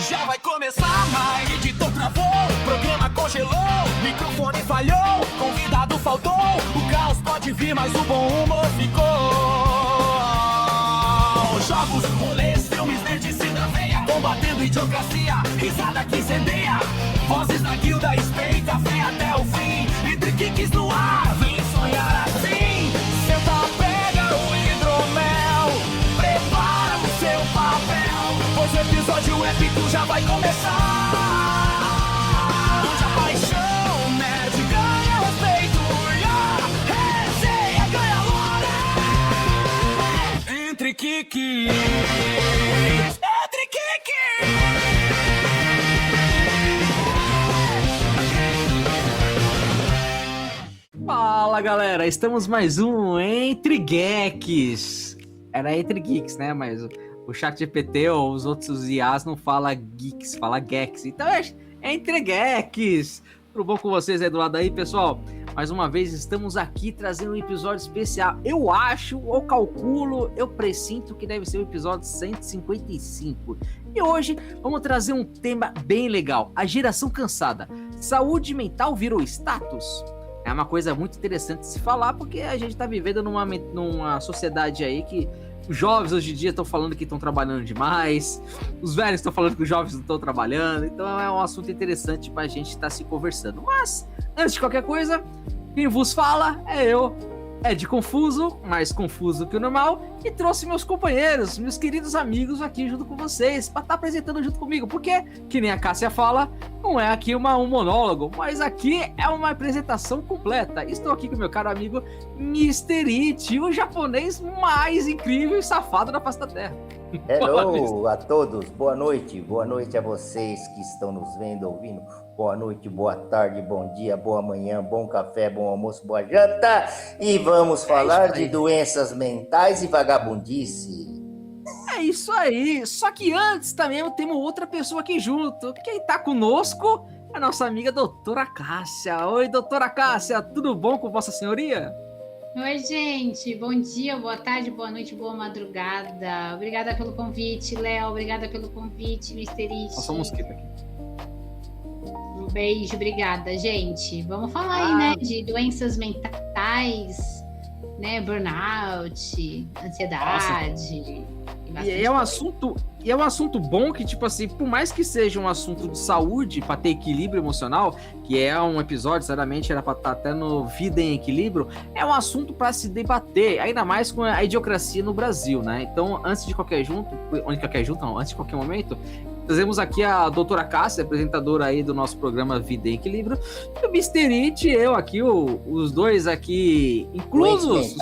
Já vai começar, mas editor travou, programa congelou, microfone falhou, convidado faltou, o caos pode vir, mas o bom humor ficou. Jogos, rolês, filmes, nerdice da veia, combatendo idiocracia, risada que incendeia, vozes da guilda, espeita, fé até o fim, entre kicks no ar, vem sonhar assim. Senta, pega o hidromel, prepara o seu papel, pois o episódio épico já vai começar. Onde a paixão nerd ganha respeito e a resenha ganha lore. Entre kicks, entre kicks. Fala galera, estamos mais um Entre Geeks. Era Entre Geeks, né? Mas o ChatGPT ou os outros IAs não fala geeks, fala geeks. Então é Entre Geeks. Tudo bom com vocês aí do lado aí, pessoal? Mais uma vez estamos aqui trazendo um episódio especial. Eu acho, ou calculo, eu pressinto que deve ser o episódio 155. E hoje vamos trazer um tema bem legal. A geração cansada. Saúde mental virou status? É uma coisa muito interessante de se falar, porque a gente tá vivendo numa sociedade aí que os jovens hoje em dia estão falando que estão trabalhando demais, os velhos estão falando que os jovens não estão trabalhando, então é um assunto interessante pra gente estar se conversando. Mas, antes de qualquer coisa, quem vos fala é eu, Ed Confuso, mais confuso que o normal, e trouxe meus companheiros, meus queridos amigos aqui junto com vocês, pra estar apresentando junto comigo, porque, que nem a Cássia fala, não é aqui um monólogo, mas aqui é uma apresentação completa. Estou aqui com meu caro amigo Mr. It, o japonês mais incrível e safado da face da Terra. Hello a todos, boa noite a vocês que estão nos vendo, ouvindo. Boa noite, boa tarde, bom dia, boa manhã, bom café, bom almoço, boa janta. E vamos falar de doenças mentais e vagabundice. É isso aí, só que antes também temos outra pessoa aqui junto. Quem tá conosco é a nossa amiga doutora Cássia. Oi, doutora Cássia, tudo bom com vossa senhoria? Oi, gente. Bom dia, boa tarde, boa noite, boa madrugada. Obrigada pelo convite, Léo. Obrigada pelo convite, Mr. It. Nossa, mosquito aqui. Um beijo, obrigada, gente. Vamos falar aí, né, de doenças mentais, né, burnout, ansiedade. E é um assunto bom que, tipo assim, por mais que seja um assunto de saúde, para ter equilíbrio emocional, que é um episódio, sinceramente, era para estar até no Vida em Equilíbrio, é um assunto para se debater, ainda mais com a idiocracia no Brasil, né? Então, antes de qualquer momento, trazemos aqui a doutora Cássia, apresentadora aí do nosso programa Vida em Equilíbrio, e o Mr. It e eu aqui, os dois aqui, inclusos,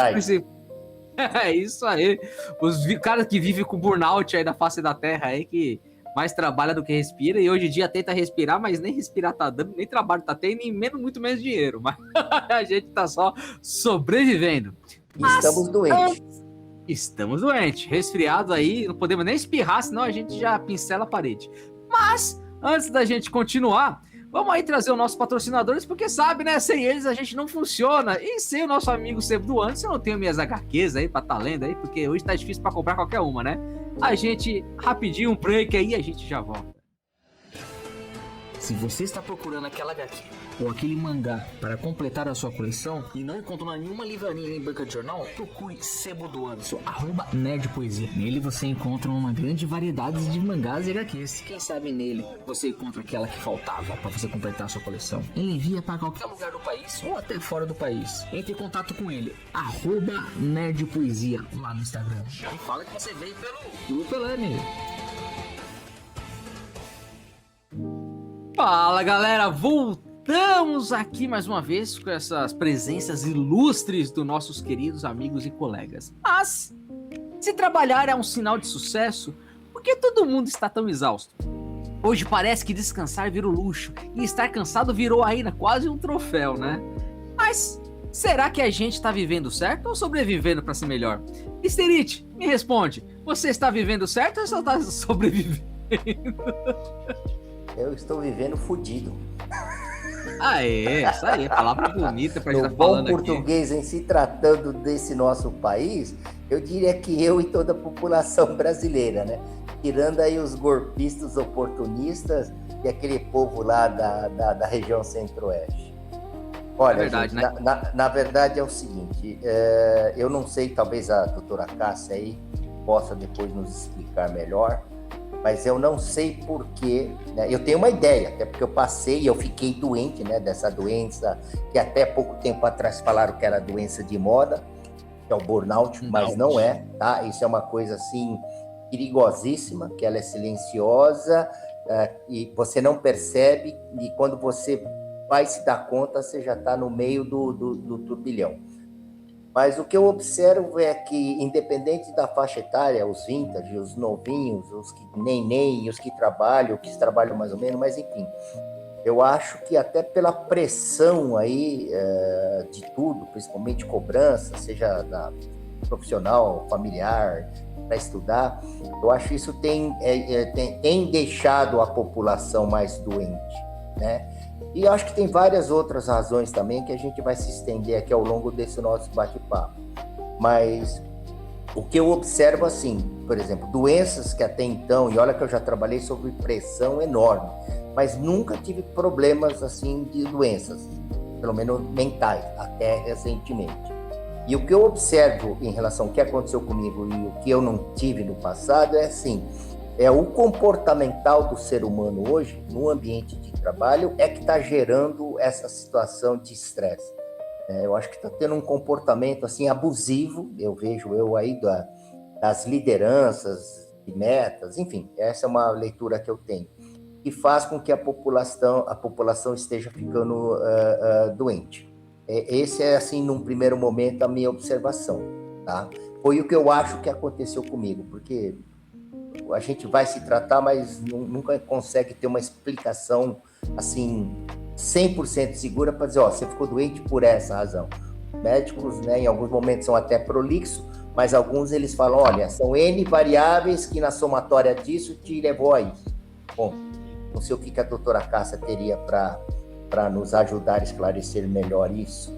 é isso aí. Os caras que vivem com burnout aí na face da terra aí, que mais trabalha do que respira, e hoje em dia tenta respirar, mas nem respirar tá dando, nem trabalho tá tendo, nem muito menos dinheiro. Mas a gente tá só sobrevivendo. Estamos doentes. Resfriado aí, não podemos nem espirrar, senão a gente já pincela a parede. Mas, antes da gente continuar, vamos aí trazer os nossos patrocinadores, porque sabe, né? Sem eles a gente não funciona. E sem o nosso amigo Sebo do Anderson, eu não tenho minhas HQs aí pra tá lendo aí, porque hoje tá difícil pra comprar qualquer uma, né? A gente, rapidinho, um break aí e a gente já volta. Se você está procurando aquela HQ ou aquele mangá para completar a sua coleção e não encontrou nenhuma livraria em banca de jornal, procure Sebo do Anderson, @nerdpoesia. Nele você encontra uma grande variedade de mangás e HQs. Quem sabe nele você encontra aquela que faltava para você completar a sua coleção. Ele envia para qualquer lugar do país ou até fora do país. Entre em contato com ele, @nerdpoesia lá no Instagram. E fala que você veio pelo Grupo Elane. Fala galera, voltamos aqui mais uma vez com essas presenças ilustres dos nossos queridos amigos e colegas. Mas, se trabalhar é um sinal de sucesso, por que todo mundo está tão exausto? Hoje parece que descansar virou luxo e estar cansado virou ainda quase um troféu, né? Mas, será que a gente está vivendo certo ou sobrevivendo para ser melhor? Mr. It, me responde, você está vivendo certo ou só está sobrevivendo? Eu estou vivendo fudido. Isso aí, palavra bonita pra gente estar bom falando aqui. português, em se tratando desse nosso país, eu diria que eu e toda a população brasileira, né? tirando aí os golpistas oportunistas e aquele povo lá da região centro-oeste. Olha, verdade, gente, né? na verdade é o seguinte, eu não sei, talvez a doutora Cássia aí possa depois nos explicar melhor, mas eu não sei porquê, né? Eu tenho uma ideia, até porque eu passei e eu fiquei doente, né, dessa doença que até pouco tempo atrás falaram que era doença de moda, que é o burnout, mas não é, tá? Isso é uma coisa, assim, perigosíssima, que ela é silenciosa, e você não percebe, e quando você vai se dar conta, você já está no meio do turbilhão. Mas o que eu observo é que, independente da faixa etária, os vintage, os novinhos, os que nem, os que trabalham mais ou menos, mas enfim, eu acho que até pela pressão aí de tudo, principalmente cobrança, seja da profissional, familiar, para estudar, eu acho que isso tem deixado a população mais doente, né? E eu acho que tem várias outras razões também que a gente vai se estender aqui ao longo desse nosso bate-papo. Mas o que eu observo, assim, por exemplo, doenças que até então, e olha que eu já trabalhei sobre pressão enorme, mas nunca tive problemas, assim, de doenças, pelo menos mentais, até recentemente. E o que eu observo em relação ao que aconteceu comigo e o que eu não tive no passado é assim, o comportamental do ser humano hoje, no ambiente de trabalho, é que está gerando essa situação de estresse. Eu acho que está tendo um comportamento assim abusivo, eu vejo aí das lideranças, de metas, enfim, essa é uma leitura que eu tenho, que faz com que a população esteja ficando doente. Esse é, assim, num primeiro momento, a minha observação, tá? Foi o que eu acho que aconteceu comigo, porque a gente vai se tratar, mas nunca consegue ter uma explicação, assim, 100% segura para dizer, você ficou doente por essa razão. Médicos, né, em alguns momentos são até prolixos, mas alguns eles falam, olha, são N variáveis que na somatória disso te levou a isso. Bom, não sei o que a doutora Cássia teria para nos ajudar a esclarecer melhor isso.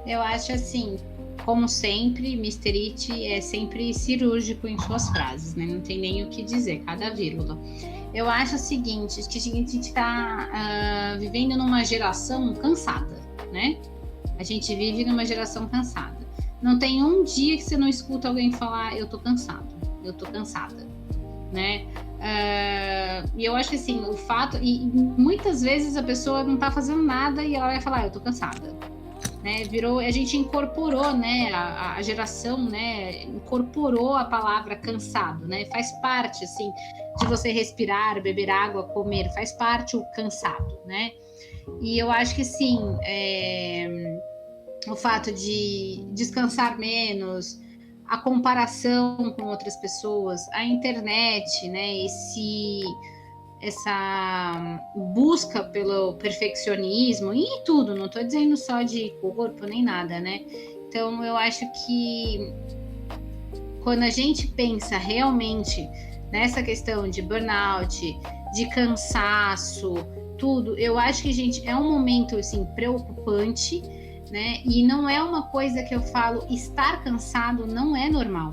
Eu acho assim, como sempre, Mr. It é sempre cirúrgico em suas frases, né? Não tem nem o que dizer, cada vírgula. Eu acho o seguinte, que a gente está vivendo numa geração cansada, né? A gente vive numa geração cansada. Não tem um dia que você não escuta alguém falar, eu tô cansado, eu tô cansada, né? E eu acho que assim, o fato... E muitas vezes a pessoa não tá fazendo nada e ela vai falar, eu tô cansada. Né, a gente incorporou, né, a geração, né, incorporou a palavra cansado, né, faz parte, assim, de você respirar, beber água, comer, faz parte o cansado, né, e eu acho que, sim, o fato de descansar menos, a comparação com outras pessoas, a internet, né, essa busca pelo perfeccionismo e em tudo, não estou dizendo só de corpo nem nada, né? Então eu acho que quando a gente pensa realmente nessa questão de burnout, de cansaço, tudo, eu acho que, gente, é um momento assim preocupante, né? E não é uma coisa que eu falo, estar cansado não é normal,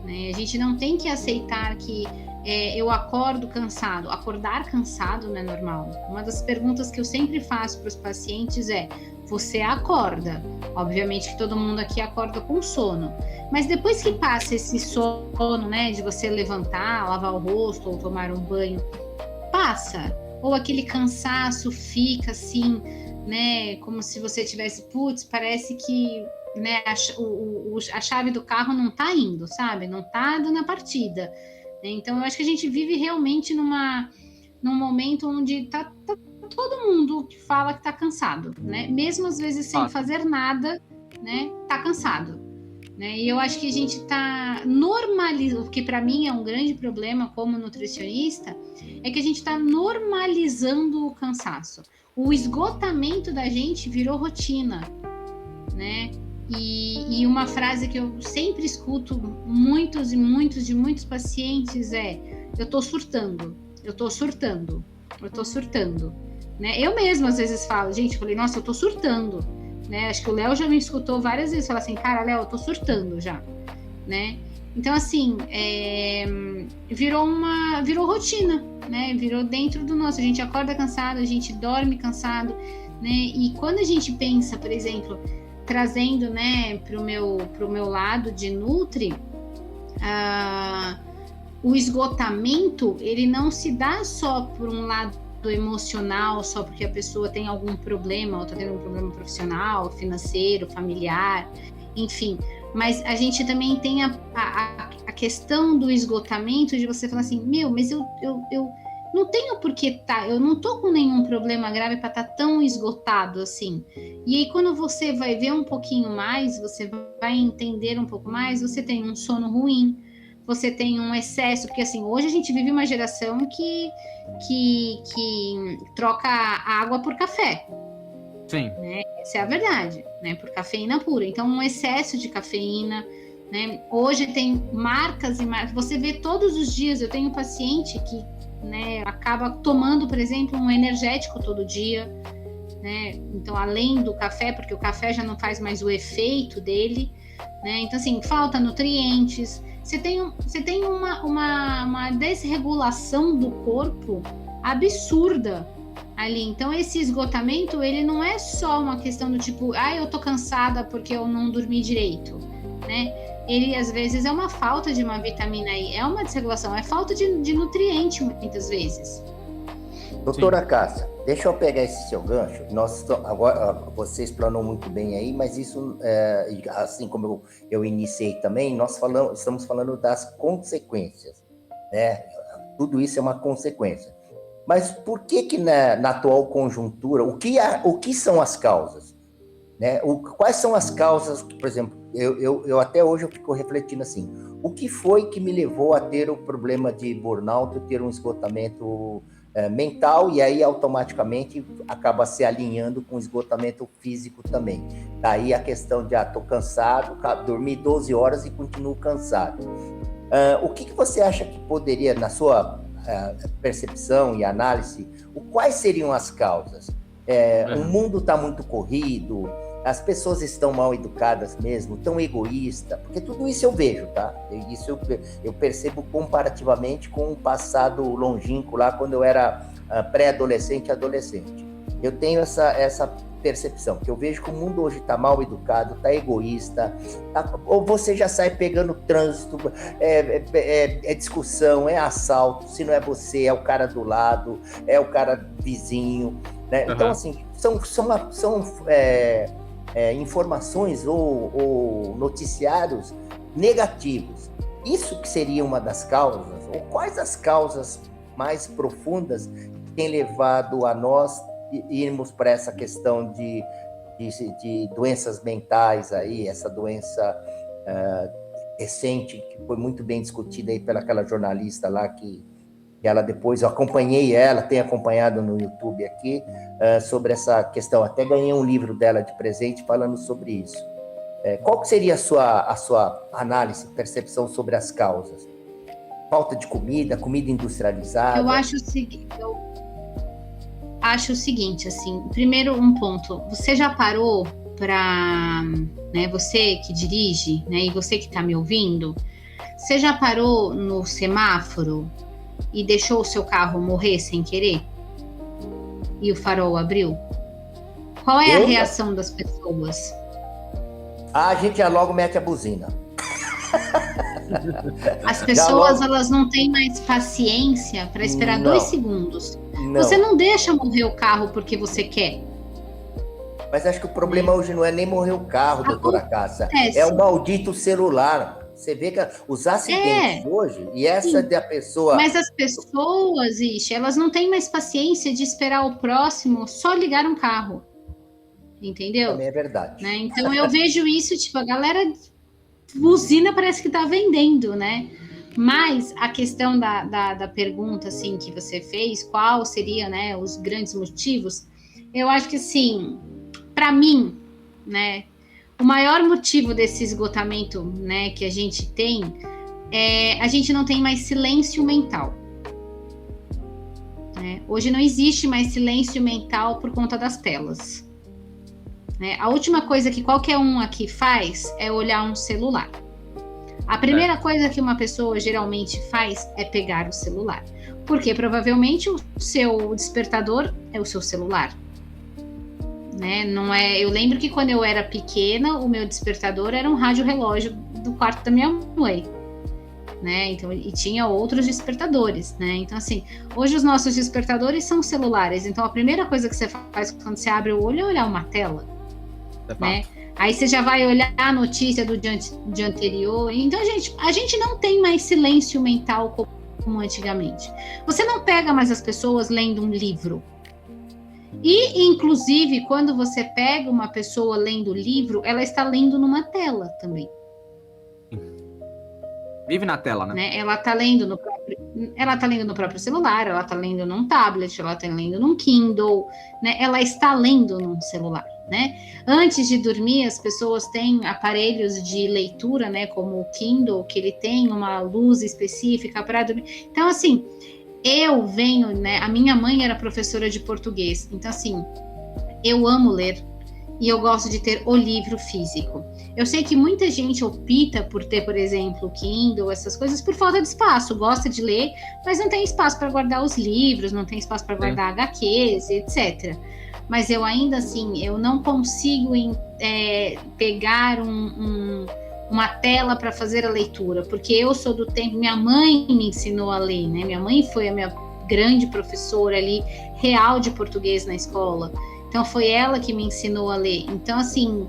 né? A gente não tem que aceitar que eu acordo cansado. Acordar cansado não é normal. Uma das perguntas que eu sempre faço para os pacientes é: você acorda? Obviamente que todo mundo aqui acorda com sono, mas depois que passa esse sono, né, de você levantar, lavar o rosto ou tomar um banho, passa? Ou aquele cansaço fica assim, né, como se você tivesse, parece que, né, a chave do carro não tá indo, sabe? Não tá dando a partida. Então, eu acho que a gente vive realmente num momento onde tá todo mundo que fala que tá cansado, né? Mesmo às vezes sem fazer nada, né? Tá cansado, né? E eu acho que a gente tá normalizando, o que para mim é um grande problema como nutricionista, é que a gente tá normalizando o cansaço. O esgotamento da gente virou rotina, né? E uma frase que eu sempre escuto muitos pacientes é: eu tô surtando, né? Eu mesma às vezes falo, gente, eu falei, nossa, eu tô surtando, né? Acho que o Léo já me escutou várias vezes falar assim, cara, Léo, eu tô surtando já, né? Então, assim, virou rotina, né? Virou dentro do nosso. A gente acorda cansado, a gente dorme cansado, né? E quando a gente pensa, por exemplo, trazendo, né, pro meu lado de Nutri, o esgotamento, ele não se dá só por um lado emocional, só porque a pessoa tem algum problema, ou está tendo um problema profissional, financeiro, familiar, enfim. Mas a gente também tem a questão do esgotamento, de você falar assim, mas eu não tenho por que eu não tô com nenhum problema grave para estar tão esgotado assim. E aí quando você vai ver um pouquinho mais, você vai entender um pouco mais, você tem um sono ruim, você tem um excesso, porque assim, hoje a gente vive uma geração que troca água por café. Sim. Né? Essa é a verdade, né? Por cafeína pura. Então, um excesso de cafeína, né? Hoje tem marcas e marcas. Você vê todos os dias, eu tenho paciente que, né, acaba tomando, por exemplo, um energético todo dia, né? Então, além do café, porque o café já não faz mais o efeito dele, né? Então, assim, falta nutrientes. Você tem uma desregulação do corpo absurda ali. Então, esse esgotamento, ele não é só uma questão do tipo, eu tô cansada porque eu não dormi direito, né? Ele, às vezes, é uma falta de uma vitamina I, é uma desregulação, é falta de nutriente, muitas vezes. Doutora Cássia, deixa eu pegar esse seu gancho. Agora, você explanou muito bem aí, mas isso, assim como eu iniciei também, estamos falando das consequências, né? Tudo isso é uma consequência. Mas por que na atual conjuntura, o que são as causas? Né? Quais são as causas, por exemplo, eu até hoje eu fico refletindo assim, o que foi que me levou a ter o problema de burnout, ter um esgotamento mental, e aí automaticamente acaba se alinhando com o esgotamento físico também. Daí a questão de, tô cansado, dormi 12 horas e continuo cansado. O que você acha que poderia, na sua percepção e análise, quais seriam as causas? O mundo está muito corrido, as pessoas estão mal educadas mesmo, tão egoístas, porque tudo isso eu vejo, tá? Isso eu percebo comparativamente com o passado longínquo, lá quando eu era pré-adolescente e adolescente. Eu tenho essa percepção, que eu vejo que o mundo hoje está mal educado, está egoísta, ou você já sai pegando trânsito, é discussão, é assalto, se não é você, é o cara do lado, é o cara vizinho, né? Então, assim, são informações ou noticiários negativos. Isso que seria uma das causas, ou quais as causas mais profundas que têm levado a nós irmos para essa questão de doenças mentais aí, essa doença recente, que foi muito bem discutida aí pelaquela jornalista lá, que ela depois, eu acompanhei ela, tenho acompanhado no YouTube aqui, sobre essa questão, até ganhei um livro dela de presente falando sobre isso. Qual que seria a sua análise, percepção sobre as causas? Falta de comida industrializada? Eu acho o seguinte, assim, primeiro um ponto, você já parou para, né, você que dirige, né, e você que está me ouvindo, você já parou no semáforo e deixou o seu carro morrer sem querer? E o farol abriu? Qual é a reação das pessoas? A gente já logo mete a buzina. As pessoas, elas não têm mais paciência para esperar 2 segundos. Não. Você não deixa morrer o carro porque você quer. Mas acho que o problema hoje não é nem morrer o carro, doutora Cássia. É o maldito celular. Você vê que os acidentes hoje, e essa da pessoa... Mas as pessoas, elas não têm mais paciência de esperar o próximo só ligar um carro. Entendeu? Também é verdade. Né? Então eu vejo isso, tipo, a galera buzina, parece que tá vendendo, né? Mas a questão da pergunta, assim, que você fez, qual seria, né, os grandes motivos? Eu acho que, assim, para mim, né, o maior motivo desse esgotamento, né, que a gente tem, a gente não tem mais silêncio mental. Né? Hoje não existe mais silêncio mental por conta das telas. Né? A última coisa que qualquer um aqui faz é olhar um celular. A primeira coisa que uma pessoa geralmente faz é pegar o celular. Porque provavelmente o seu despertador é o seu celular. Né? Não é... Eu lembro que quando eu era pequena, o meu despertador era um rádio-relógio do quarto da minha mãe. Né? Então, e tinha outros despertadores, né? Então, assim, hoje os nossos despertadores são celulares. Então, a primeira coisa que você faz quando você abre o olho é olhar uma tela, né? Aí você já vai olhar a notícia do dia anterior. Então, a gente não tem mais silêncio mental como antigamente. Você não pega mais as pessoas lendo um livro. E, inclusive, quando você pega uma pessoa lendo livro, ela está lendo numa tela também. Vive na tela, né? Ela tá lendo no próprio celular, ela tá lendo num tablet, ela tá lendo num Kindle, né? Ela está lendo num celular, né? Antes de dormir, as pessoas têm aparelhos de leitura, né? Como o Kindle, que ele tem uma luz específica para dormir. Então, assim, eu venho, né? A minha mãe era professora de português, então, assim, eu amo ler. E eu gosto de ter o livro físico. Eu sei que muita gente opta por ter, por exemplo, o Kindle, essas coisas, por falta de espaço. Gosta de ler, mas não tem espaço para guardar os livros, não tem espaço para guardar HQs, etc. Mas eu ainda assim, eu não consigo pegar uma tela para fazer a leitura, porque eu sou do tempo... Minha mãe me ensinou a ler, né? Minha mãe foi a minha grande professora ali, real de português na escola. Então, foi ela que me ensinou a ler. Então, assim,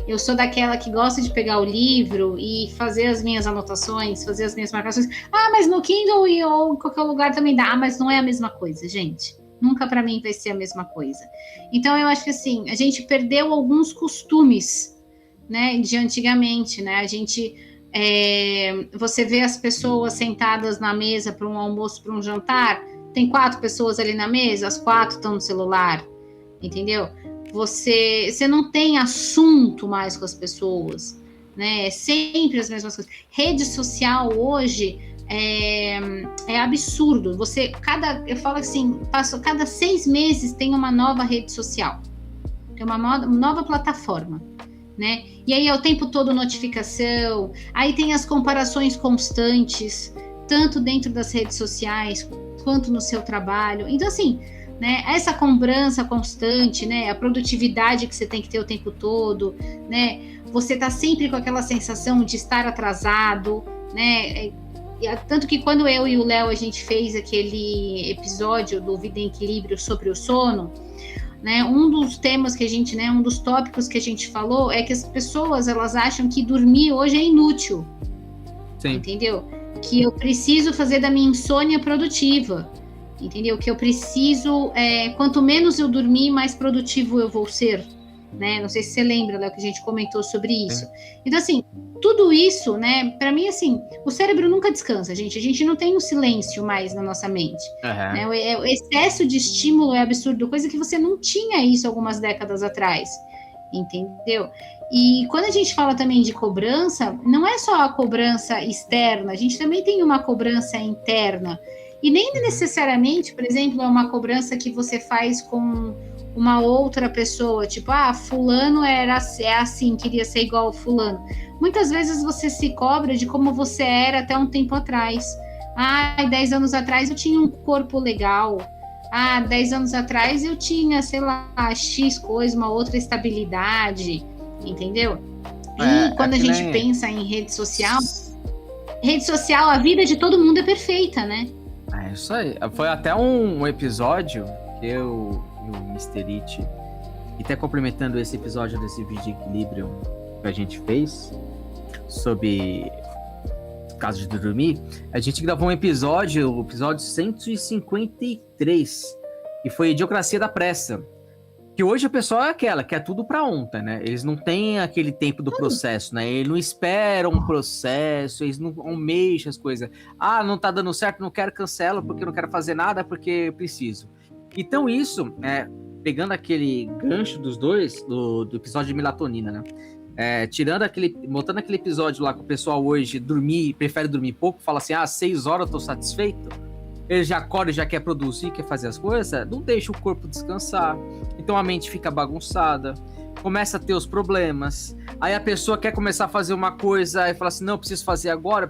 eu sou daquela que gosta de pegar o livro e fazer as minhas anotações, fazer as minhas marcações. Mas no Kindle ou em qualquer lugar também dá. Mas não é a mesma coisa, gente. Nunca para mim vai ser a mesma coisa. Então, eu acho que, assim, a gente perdeu alguns costumes, né, de antigamente, né? A gente... você vê as pessoas sentadas na mesa para um almoço, para um jantar, tem 4 pessoas ali na mesa, as 4 estão no celular. Entendeu? Você não tem assunto mais com as pessoas, né? É sempre as mesmas coisas. Rede social hoje é absurdo. Eu falo assim, cada 6 meses tem uma nova rede social, tem uma nova plataforma, né? E aí é o tempo todo notificação, aí tem as comparações constantes, tanto dentro das redes sociais quanto no seu trabalho. Então, assim, né, essa cobrança constante, né, a produtividade que você tem que ter o tempo todo, né, você tá sempre com aquela sensação de estar atrasado, né, tanto que quando eu e o Léo a gente fez aquele episódio do Vida em Equilíbrio sobre o sono, né, um dos temas que a gente, né, um dos tópicos que a gente falou é que as pessoas, elas acham que dormir hoje é inútil. Sim. Entendeu? Que eu preciso fazer da minha insônia produtiva. Entendeu? Que eu preciso, quanto menos eu dormir, mais produtivo eu vou ser, né? Não sei se você lembra, Léo, que a gente comentou sobre isso. Então, assim, tudo isso, né? Para mim, assim, o cérebro nunca descansa, gente. A gente não tem um silêncio mais na nossa mente. Né? O excesso de estímulo é absurdo, coisa que você não tinha isso algumas décadas atrás, entendeu? E quando a gente fala também de cobrança, não é só a cobrança externa, a gente também tem uma cobrança interna. E nem necessariamente, por exemplo, é uma cobrança que você faz com uma outra pessoa, tipo, fulano é assim, queria ser igual ao fulano. Muitas vezes você se cobra de como você era até um tempo atrás. 10 anos atrás eu tinha um corpo legal. 10 anos atrás eu tinha, sei lá, X coisa, uma outra estabilidade, entendeu? E quando a gente pensa em rede social, a vida de todo mundo é perfeita, né? É isso aí. Foi até um episódio que eu e o Mr. It, e até complementando esse episódio desse vídeo de equilíbrio que a gente fez sobre o caso de dormir, a gente gravou um episódio, o episódio 153, que foi Idiocracia da Pressa. Que hoje a pessoa é aquela, que é tudo pra ontem, né? Eles não têm aquele tempo do processo, né? Eles não esperam um processo, eles não almejam as coisas. Não tá dando certo, não quero, cancela, porque não quero fazer nada, porque preciso. Então isso, pegando aquele gancho dos dois, do episódio de melatonina, né? Botando aquele episódio lá que o pessoal hoje prefere dormir pouco, fala assim, 6 horas eu tô satisfeito. ele já acorda, já quer produzir, quer fazer as coisas, não deixa o corpo descansar. Então a mente fica bagunçada, começa a ter os problemas. Aí a pessoa quer começar a fazer uma coisa e fala assim, não, preciso fazer agora,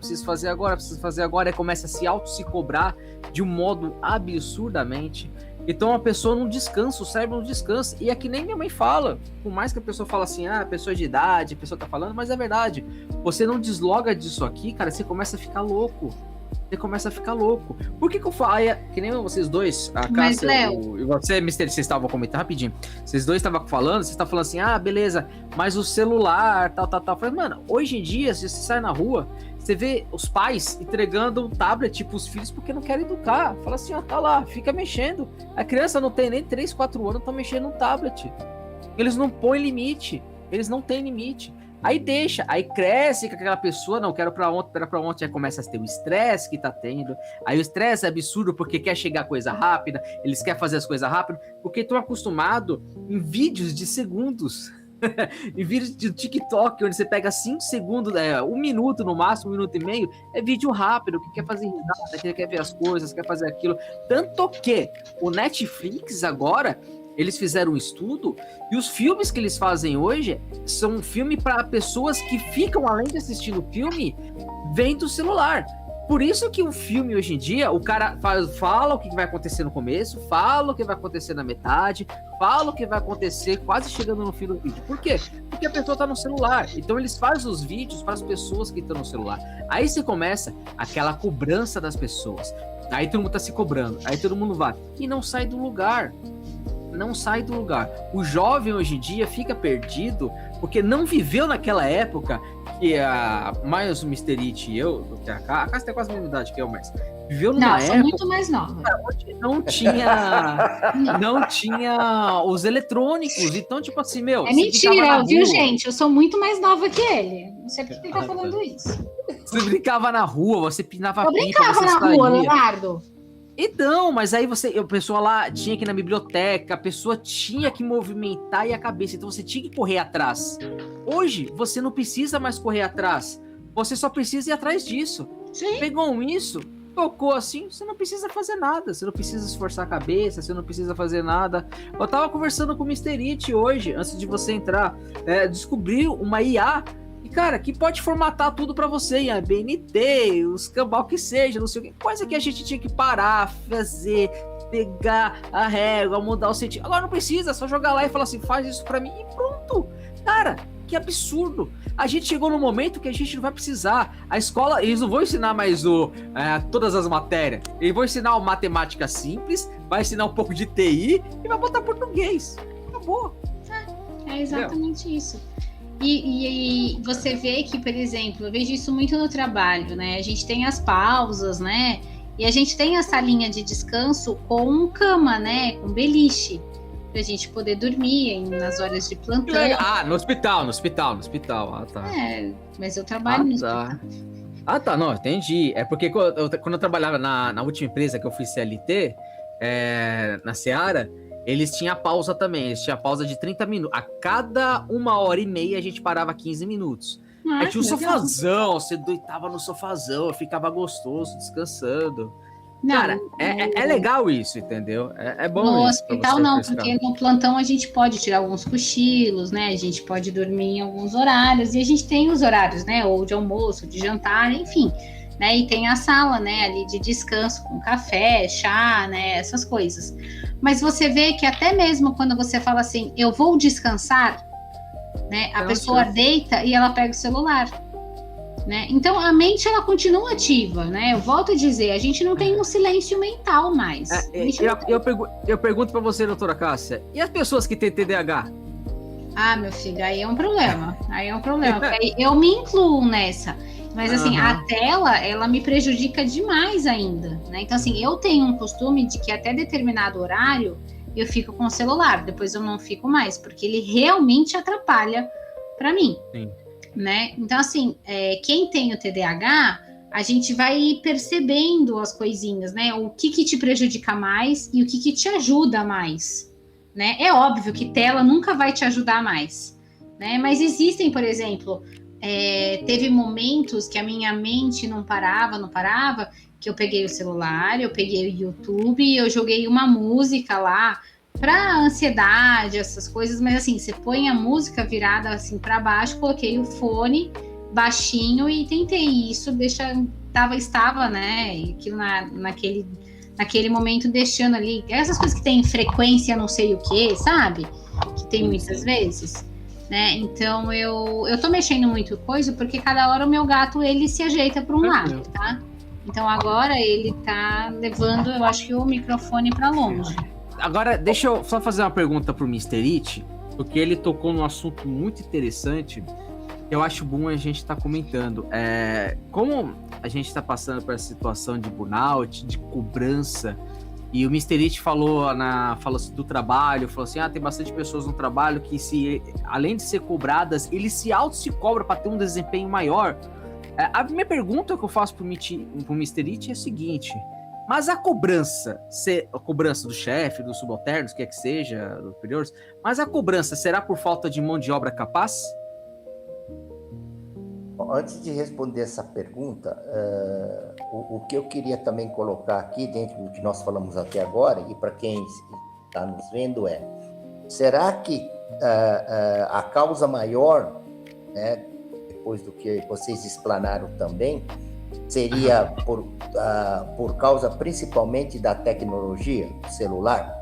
e começa a se cobrar de um modo absurdamente. Então a pessoa não descansa, o cérebro não descansa. E é que nem minha mãe fala, por mais que a pessoa fala assim, a pessoa de idade, a pessoa tá falando, mas é verdade. Você não desloga disso aqui, cara, você começa a ficar louco. Por que eu falo? Que nem vocês dois, a Cássia e você, Mister, vocês estavam comentando rapidinho. Vocês dois estavam falando, vocês estavam falando assim, beleza, mas o celular, tal. Eu falei, mano, hoje em dia, se você sai na rua, você vê os pais entregando um tablet pros filhos porque não querem educar. Fala assim, tá lá, fica mexendo. A criança não tem nem 3, 4 anos, tá mexendo no tablet. Eles não põem limite, eles não têm limite. Aí deixa, aí cresce com aquela pessoa, não, quero pra ontem, aí começa a ter o estresse que tá tendo, aí o estresse é absurdo porque quer chegar a coisa rápida, eles querem fazer as coisas rápido, porque estão acostumados em vídeos de segundos, em vídeos de TikTok, onde você pega 5 segundos, 1 minuto no máximo, 1 minuto e meio, é vídeo rápido, que quer fazer risada, que quer ver as coisas, quer fazer aquilo, tanto que o Netflix agora, eles fizeram um estudo e os filmes que eles fazem hoje são um filme para pessoas que ficam, além de assistir o filme, vendo o celular. Por isso que o filme hoje em dia, o cara fala o que vai acontecer no começo, fala o que vai acontecer na metade, fala o que vai acontecer quase chegando no fim do vídeo. Por quê? Porque a pessoa tá no celular. Então eles fazem os vídeos para as pessoas que estão no celular. Aí você começa aquela cobrança das pessoas. Aí todo mundo tá se cobrando. Aí todo mundo vai. E não sai do lugar. O jovem hoje em dia fica perdido porque não viveu naquela época que mais o Mr. It e eu, a Cássia tem quase a mesma idade que eu, mas viveu numa época... Não, sou muito mais nova. Onde não tinha os eletrônicos, então tipo assim, meu... É mentira, viu, gente? Eu sou muito mais nova que ele. Não sei por que ele tá falando isso. Você brincava na rua, você pinava pipa, eu brincava na rua, Leonardo. Então, mas aí a pessoa lá tinha que ir na biblioteca, a pessoa tinha que movimentar a cabeça, então você tinha que correr atrás. Hoje, você não precisa mais correr atrás, você só precisa ir atrás disso. Sim. Pegou isso, tocou assim, você não precisa fazer nada, você não precisa esforçar a cabeça, você não precisa fazer nada. Eu tava conversando com o Mr. It hoje, antes de você entrar, descobri uma IA, cara, que pode formatar tudo pra você, em BNT, os cambal que seja, não sei o que, coisa que a gente tinha que parar, fazer, pegar a régua, mudar o sentido. Agora não precisa, é só jogar lá e falar assim, faz isso pra mim e pronto. Cara, que absurdo. A gente chegou no momento que a gente não vai precisar. A escola, eles não vão ensinar mais todas as matérias. Eles vão ensinar uma matemática simples, vai ensinar um pouco de TI e vai botar português. Acabou. É exatamente isso. E você vê que, por exemplo, eu vejo isso muito no trabalho, né? A gente tem as pausas, né? E a gente tem a salinha de descanso com cama, né? Com beliche, pra gente poder dormir nas horas de plantão. No hospital. Ah, tá. Mas eu trabalho no hospital. Tá, não, entendi. É porque quando eu trabalhava na última empresa que eu fui CLT, na Seara, eles tinham pausa também, eles tinham pausa de 30 minutos. A cada 1h30 a gente parava 15 minutos. Aí tinha um sofazão, você deitava no sofazão, ficava gostoso, descansando. Não, cara, é legal isso, entendeu? É bom no isso. No hospital não, porque no plantão a gente pode tirar alguns cochilos, né? A gente pode dormir em alguns horários, e a gente tem os horários, né? Ou de almoço, de jantar, enfim. Né? E tem a sala, né, ali de descanso com café, chá, né, essas coisas. Mas você vê que até mesmo quando você fala assim, eu vou descansar, né, a pessoa deita e ela pega o celular, né? Então a mente ela continua ativa, né? Eu volto a dizer, a gente não tem um silêncio mental mais. Eu pergunto para você, doutora Cássia, e as pessoas que têm TDAH? Meu filho, aí é um problema. Porque aí eu me incluo nessa. Mas assim, a tela, ela me prejudica demais ainda, né? Então assim, eu tenho um costume de que até determinado horário eu fico com o celular, depois eu não fico mais, porque ele realmente atrapalha para mim. Sim. Né? Então assim, quem tem o TDAH, a gente vai percebendo as coisinhas, né? O que te prejudica mais e o que te ajuda mais, né? É óbvio que tela nunca vai te ajudar mais, né? Mas existem, por exemplo, teve momentos que a minha mente não parava, que eu peguei o celular, eu peguei o YouTube, eu joguei uma música lá para ansiedade, essas coisas, mas assim, você põe a música virada assim para baixo, coloquei o fone baixinho e tentei isso, estava, né, aquilo naquele momento deixando ali, essas coisas que tem frequência não sei o que, sabe? Que tem muitas vezes, né? Então eu tô mexendo muito coisa porque cada hora o meu gato ele se ajeita para um lado, tá? Então agora ele tá levando, eu acho que o microfone para longe. Agora, deixa eu só fazer uma pergunta pro Mr. It, porque ele tocou num assunto muito interessante que eu acho bom a gente estar comentando. Como a gente está passando por essa situação de burnout, de cobrança, e o Mr. It falou do trabalho, falou assim, tem bastante pessoas no trabalho que, além de ser cobradas, eles se cobram para ter um desempenho maior. A minha pergunta que eu faço pro Mr. It é a seguinte: mas a cobrança do chefe, dos subalternos, quer que seja, dos superiores, mas a cobrança será por falta de mão de obra capaz? Antes de responder essa pergunta, o que eu queria também colocar aqui, dentro do que nós falamos até agora, e para quem está nos vendo, será que a causa maior, né, depois do que vocês explanaram também, seria por causa principalmente da tecnologia, do celular?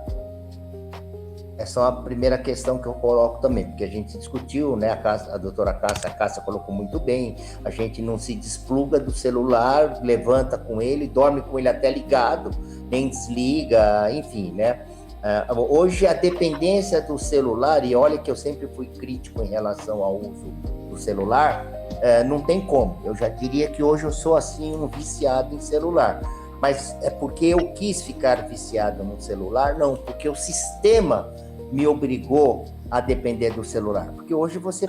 Essa é uma primeira questão que eu coloco também, porque a gente discutiu, né? A doutora Cássia colocou muito bem, a gente não se despluga do celular, levanta com ele, dorme com ele até ligado, nem desliga, enfim, né? Hoje a dependência do celular, e olha que eu sempre fui crítico em relação ao uso do celular, não tem como. Eu já diria que hoje eu sou assim um viciado em celular. Mas é porque eu quis ficar viciado no celular? Não, porque o sistema me obrigou a depender do celular. Porque hoje você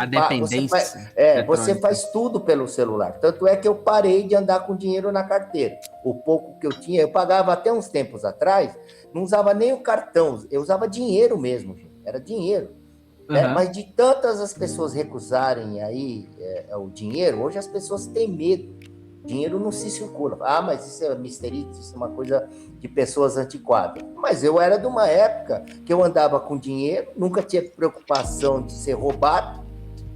faz tudo pelo celular. Tanto é que eu parei de andar com dinheiro na carteira. O pouco que eu tinha, eu pagava até uns tempos atrás, não usava nem o cartão, eu usava dinheiro mesmo, gente. Era dinheiro. Né? Mas de tantas as pessoas recusarem aí o dinheiro, hoje as pessoas têm medo. Dinheiro não se circula. Mas isso é misterioso, isso é uma coisa de pessoas antiquadas. Mas eu era de uma época que eu andava com dinheiro, nunca tinha preocupação de ser roubado,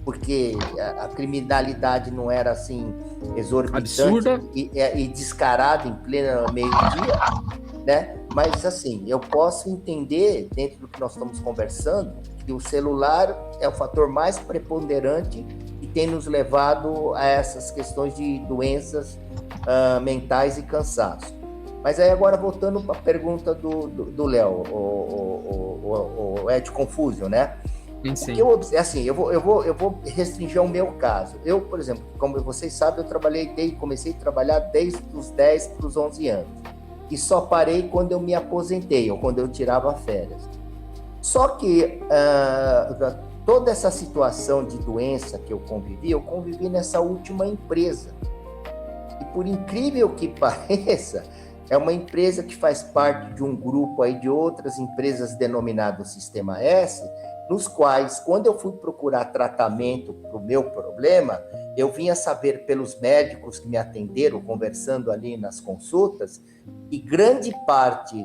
porque a criminalidade não era assim exorbitante, absurda e descarada em pleno meio-dia, né? Mas assim, eu posso entender, dentro do que nós estamos conversando, que o celular é o fator mais preponderante e tem nos levado a essas questões de doenças mentais e cansaço. Mas aí agora voltando para a pergunta do Léo, o Ed Confúsio, né? Sim. Eu vou restringir ao meu caso. Eu, por exemplo, como vocês sabem, comecei a trabalhar desde os 10 para os 11 anos. E só parei quando eu me aposentei, ou quando eu tirava férias. Só que toda essa situação de doença que eu convivi nessa última empresa. E por incrível que pareça, é uma empresa que faz parte de um grupo aí de outras empresas denominado Sistema S, nos quais, quando eu fui procurar tratamento para o meu problema, eu vinha saber pelos médicos que me atenderam, conversando ali nas consultas, e grande parte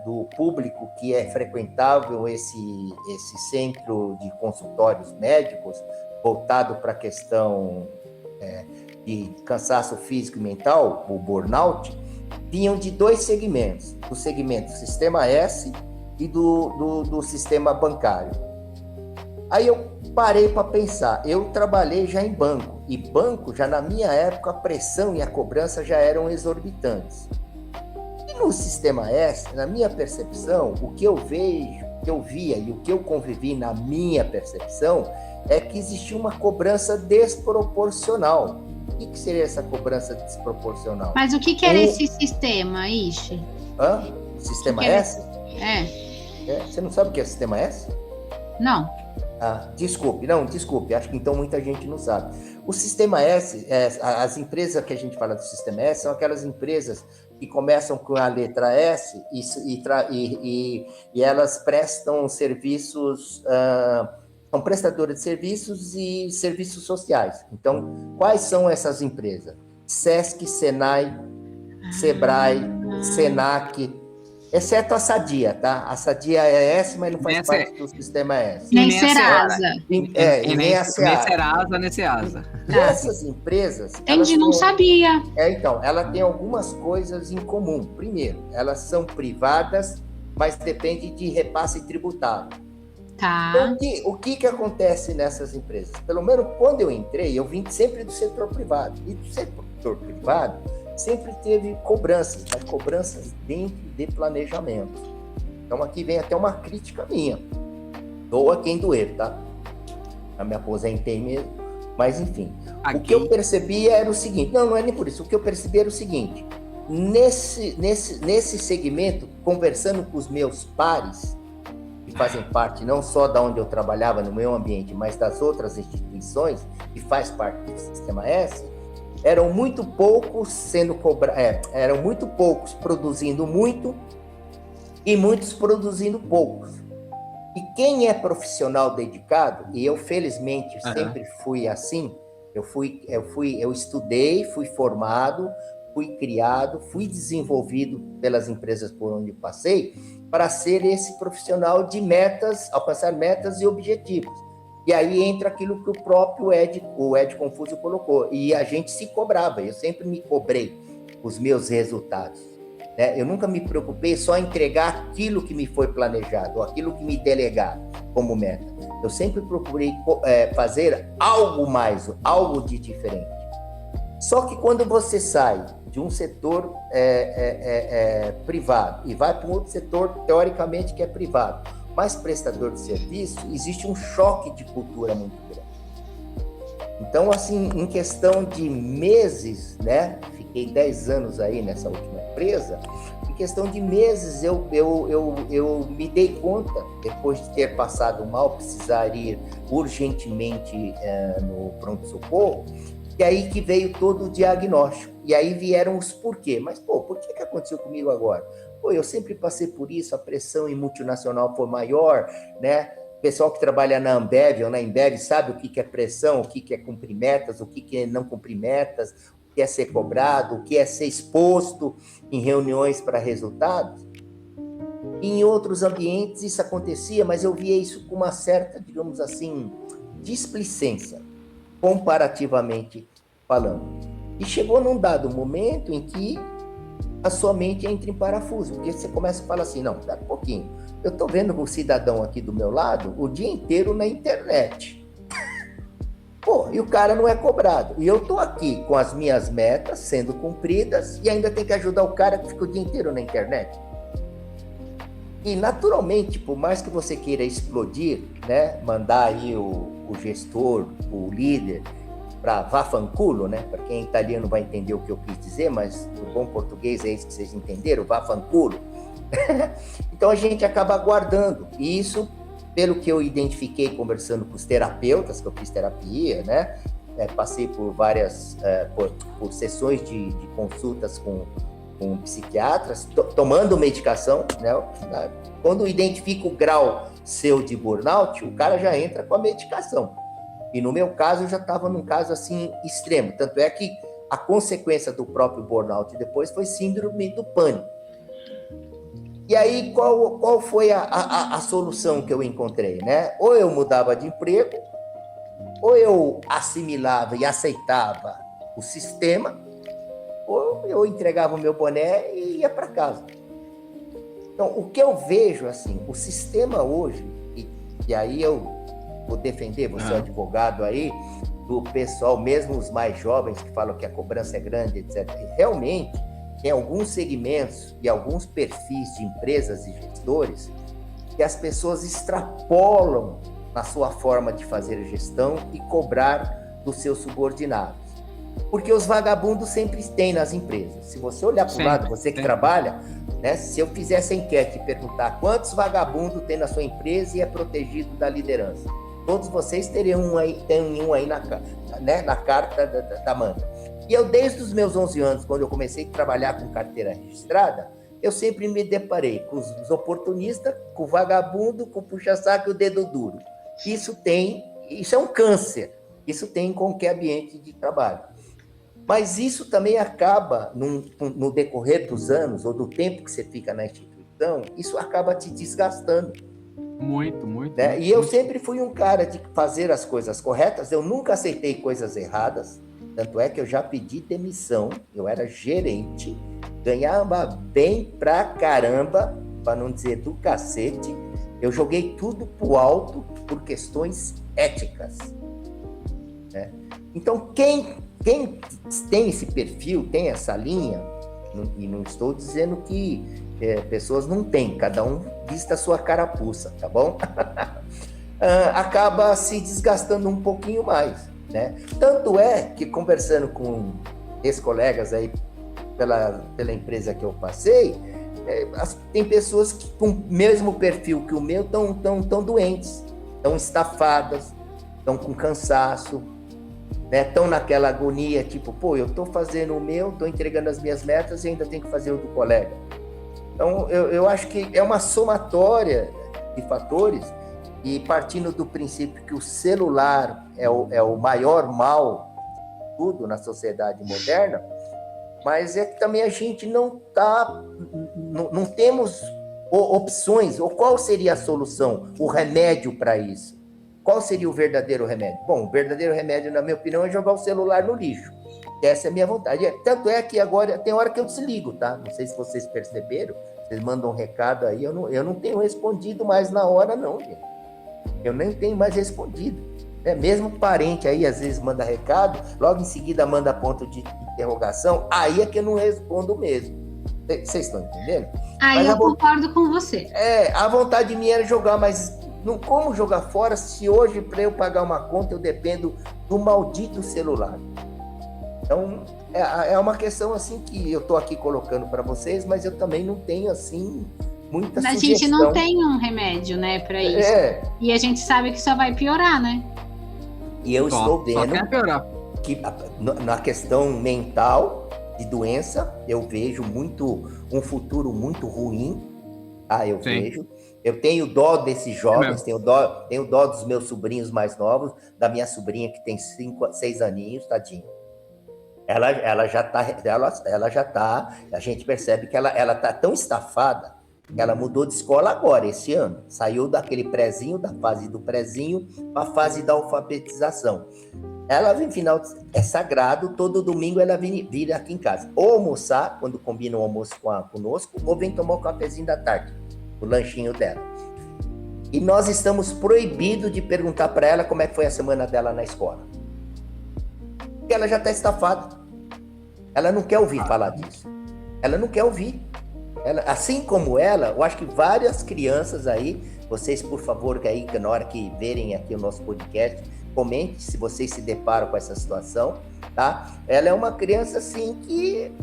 do público que é frequentável esse centro de consultórios médicos, voltado para a questão de cansaço físico e mental, o burnout, vinham de dois segmentos, do segmento Sistema S e do sistema bancário. Aí eu parei para pensar, eu trabalhei já em banco, e banco, já na minha época, a pressão e a cobrança já eram exorbitantes. E no Sistema S, na minha percepção, o que eu vejo, o que eu via e o que eu convivi na minha percepção, é que existia uma cobrança desproporcional. O que seria essa cobrança desproporcional? Mas o que era esse sistema, Ishi? O Sistema S? É. Você não sabe o que é Sistema S? Não. Desculpe, acho que então muita gente não sabe. O Sistema S, as empresas que a gente fala do Sistema S são aquelas empresas que começam com a letra S e elas prestam serviços são prestadoras de serviços e serviços sociais. Então, quais são essas empresas? Sesc, Senai, Sebrae, Senac, exceto a Sadia, tá? A Sadia é S, mas não faz parte do sistema S. Nem nem a Serasa. E nem a Seara. Nem Serasa. E essas empresas... Entendi, não sabia. Então, ela tem algumas coisas em comum. Primeiro, elas são privadas, mas dependem de repasse tributário. Tá. Então, o que acontece nessas empresas? Pelo menos quando eu entrei, eu vim sempre do setor privado. E do setor privado sempre teve cobranças, mas cobranças dentro de planejamento. Então aqui vem até uma crítica minha. Doa quem doer, tá? Eu me aposentei mesmo, mas enfim. Aqui. O que eu percebi era o seguinte, não é nem por isso, o que eu percebi era o seguinte, nesse segmento, conversando com os meus pares, que fazem parte não só da onde eu trabalhava no meu ambiente, mas das outras instituições, que faz parte do Sistema S, eram muito poucos sendo cobrados, eram muito poucos produzindo muito e muitos produzindo poucos. E quem é profissional dedicado, e eu felizmente sempre fui assim, eu estudei, fui formado, fui criado, fui desenvolvido pelas empresas por onde passei para ser esse profissional de metas, alcançar metas e objetivos. E aí entra aquilo que o próprio Ed Confúcio colocou. E a gente se cobrava, eu sempre me cobrei os meus resultados. Né? Eu nunca me preocupei só em entregar aquilo que me foi planejado, ou aquilo que me delegaram como meta. Eu sempre procurei fazer algo mais, algo de diferente. Só que quando você sai de um setor privado e vai para um outro setor, teoricamente, que é privado, mas prestador de serviço, existe um choque de cultura muito grande. Então, assim, em questão de meses, né? Fiquei 10 anos aí nessa última empresa, em questão de meses eu me dei conta, depois de ter passado mal, precisar ir urgentemente no pronto-socorro, e aí que veio todo o diagnóstico. E aí vieram os porquê. Mas, por que aconteceu comigo agora? Eu sempre passei por isso, a pressão em multinacional foi maior, né? O pessoal que trabalha na Ambev ou na Embev sabe o que é pressão, o que é cumprir metas, o que é não cumprir metas, o que é ser cobrado, o que é ser exposto em reuniões para resultados. E em outros ambientes isso acontecia, mas eu via isso com uma certa, digamos assim, displicência, comparativamente falando. E chegou num dado momento em que a sua mente entra em parafuso, porque você começa a falar assim, não, espera um pouquinho, eu estou vendo o cidadão aqui do meu lado o dia inteiro na internet. E o cara não é cobrado. E eu estou aqui com as minhas metas sendo cumpridas e ainda tem que ajudar o cara que fica o dia inteiro na internet. E, naturalmente, por mais que você queira explodir, né, mandar aí o gestor, o líder, para vafanculo, né? Para quem é italiano vai entender o que eu quis dizer, mas no bom português é isso que vocês entenderam, vafanculo. Então a gente acaba aguardando. E isso, pelo que eu identifiquei conversando com os terapeutas, que eu fiz terapia, né? Passei por várias por sessões de consultas com psiquiatras, tomando medicação, né? Quando identifica o grau seu de burnout, o cara já entra com a medicação. E no meu caso, eu já estava num caso assim extremo. Tanto é que a consequência do próprio burnout depois foi síndrome do pânico. E aí, qual foi a solução que eu encontrei, né? Ou eu mudava de emprego, ou eu assimilava e aceitava o sistema, ou eu entregava o meu boné e ia para casa. Então, o que eu vejo, assim, o sistema hoje, e aí eu vou defender, você é advogado aí, do pessoal, mesmo os mais jovens que falam que a cobrança é grande, etc. E realmente, tem alguns segmentos e alguns perfis de empresas e gestores que as pessoas extrapolam na sua forma de fazer gestão e cobrar dos seus subordinados. Porque os vagabundos sempre têm nas empresas. Se você olhar para o lado, você que trabalha, né, se eu fizesse a enquete e perguntar quantos vagabundos tem na sua empresa e é protegido da liderança, todos vocês teriam um aí na carta da manga. E eu, desde os meus 11 anos, quando eu comecei a trabalhar com carteira registrada, eu sempre me deparei com os oportunistas, com o vagabundo, com o puxa-saco e o dedo duro. Isso é um câncer. Isso tem em qualquer ambiente de trabalho. Mas isso também acaba, no decorrer dos anos, ou do tempo que você fica na instituição, isso acaba te desgastando. Muito, muito. Né? Muito, e eu muito. sempre fui um cara de fazer as coisas corretas, eu nunca aceitei coisas erradas, tanto é que eu já pedi demissão, eu era gerente, ganhava bem pra caramba, para não dizer do cacete, eu joguei tudo pro alto por questões éticas. Né? Então, quem tem esse perfil, tem essa linha, e não estou dizendo que pessoas não têm, cada um vista a sua carapuça, tá bom? Acaba se desgastando um pouquinho mais, né? Tanto é que, conversando com ex-colegas aí pela empresa que eu passei, tem pessoas que com o mesmo perfil que o meu estão doentes, estão estafadas, estão com cansaço, estão naquela agonia, tipo, pô, eu estou fazendo o meu, estou entregando as minhas metas e ainda tenho que fazer o do colega. Então, eu acho que é uma somatória de fatores, e partindo do princípio que o celular é o maior mal de tudo na sociedade moderna, mas é que também a gente não temos opções, ou qual seria a solução, o remédio para isso? Qual seria o verdadeiro remédio? Bom, o verdadeiro remédio, na minha opinião, é jogar o celular no lixo. Essa é a minha vontade. Tanto é que agora tem hora que eu desligo, tá? Não sei se vocês perceberam, vocês mandam um recado aí, eu não tenho respondido mais na hora, não, gente. Eu nem tenho mais respondido. Mesmo parente aí, às vezes, manda recado, logo em seguida manda ponto de interrogação, aí é que eu não respondo mesmo. Vocês estão entendendo? Aí eu concordo com você. A vontade minha era jogar, mas não como jogar fora se hoje, para eu pagar uma conta, eu dependo do maldito celular. Então, é uma questão assim que eu estou aqui colocando para vocês, mas eu também não tenho assim muita sugestão. A gente não tem um remédio, né, para isso. E a gente sabe que só vai piorar, né? E eu estou vendo que na questão mental de doença, eu vejo um futuro muito ruim. Eu vejo. Eu tenho dó desses jovens, tenho dó dos meus sobrinhos mais novos, da minha sobrinha que tem 6 aninhos, tadinho. Ela já tá, a gente percebe que ela tá tão estafada, que ela mudou de escola agora, esse ano. Saiu daquele prézinho, da fase do prézinho, para a fase da alfabetização. Ela vem é sagrado, todo domingo ela vira aqui em casa. Ou almoçar, quando combina o almoço conosco, ou vem tomar o cafezinho da tarde, o lanchinho dela. E nós estamos proibidos de perguntar para ela como é que foi a semana dela na escola. Porque ela já está estafada. Ela não quer ouvir falar disso. Ela não quer ouvir. Assim como ela, eu acho que várias crianças aí, vocês, por favor, que na hora que verem aqui o nosso podcast, comente se vocês se deparam com essa situação, tá? Ela é uma criança, assim, que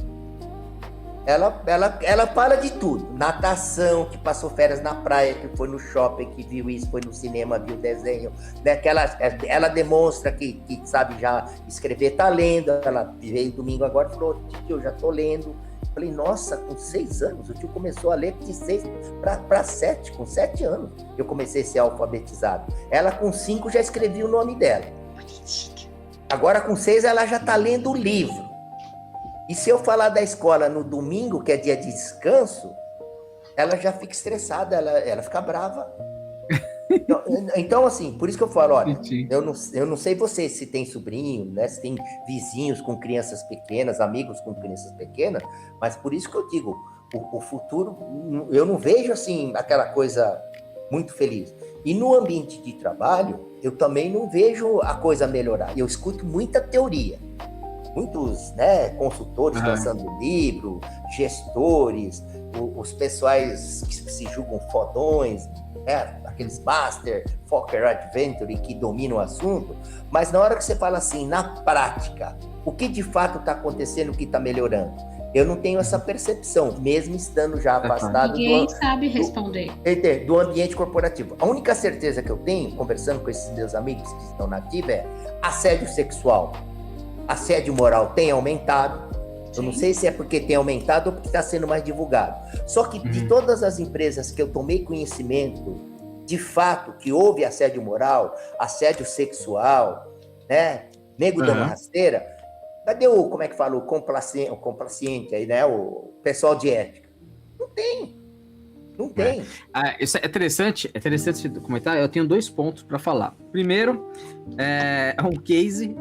ela fala de tudo. Natação, que passou férias na praia, que foi no shopping, que viu isso, foi no cinema, viu desenho, né? Que ela demonstra que sabe já escrever, tá lendo. Ela veio domingo agora e falou, tio, eu já tô lendo. Falei, nossa, com 6 anos, o tio começou a ler de 6 para 7, com 7 anos eu comecei a ser alfabetizado. Ela com 5 já escrevia o nome dela. Agora com 6 ela já tá lendo o livro. E se eu falar da escola no domingo, que é dia de descanso, ela já fica estressada, ela fica brava. Então, assim, por isso que eu falo, olha, eu não sei você se tem sobrinho, né, se tem vizinhos com crianças pequenas, amigos com crianças pequenas, mas por isso que eu digo, o futuro, eu não vejo, assim, aquela coisa muito feliz. E no ambiente de trabalho, eu também não vejo a coisa melhorar. Eu escuto muita teoria. Muitos, né, consultores lançando livro, gestores, os pessoais que se julgam fodões, né, aqueles Master, Fokker Adventure que dominam o assunto, mas na hora que você fala assim, na prática, o que de fato está acontecendo, o que está melhorando? Eu não tenho essa percepção, mesmo estando já afastado sabe responder. Do ambiente corporativo. A única certeza que eu tenho, conversando com esses meus amigos que estão na ativa, é assédio sexual. Assédio moral tem aumentado. Eu não sei se é porque tem aumentado ou porque está sendo mais divulgado. Só que de todas as empresas que eu tomei conhecimento de fato que houve assédio moral, assédio sexual, né? Nego dando rasteira, cadê como é que fala, o complaciente aí, né? O pessoal de ética? Não tem. Não tem. Isso é interessante comentar. Eu tenho 2 pontos para falar. Primeiro, um case,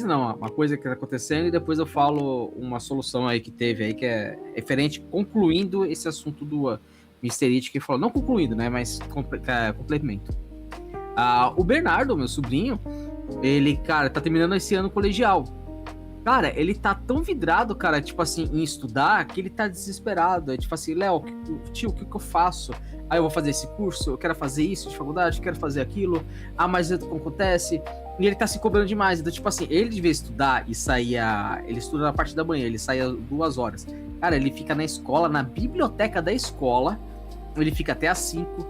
uma coisa que está acontecendo, e depois eu falo uma solução aí que teve aí, que é referente, concluindo esse assunto do Mr. It, que falou, não concluindo, né, mas complemento. O Bernardo, meu sobrinho, ele, cara, tá terminando esse ano colegial. Cara, ele tá tão vidrado, cara, tipo assim, em estudar, que ele tá desesperado. É tipo assim, Léo, tio, o que eu faço? Aí eu vou fazer esse curso, eu quero fazer isso de faculdade, eu quero fazer aquilo. Mas o que acontece? E ele tá se cobrando demais. Então, tipo assim, ele devia estudar e saía... Ele estuda na parte da manhã, ele saía 2 horas. Cara, ele fica na escola, na biblioteca da escola, ele fica até às 5.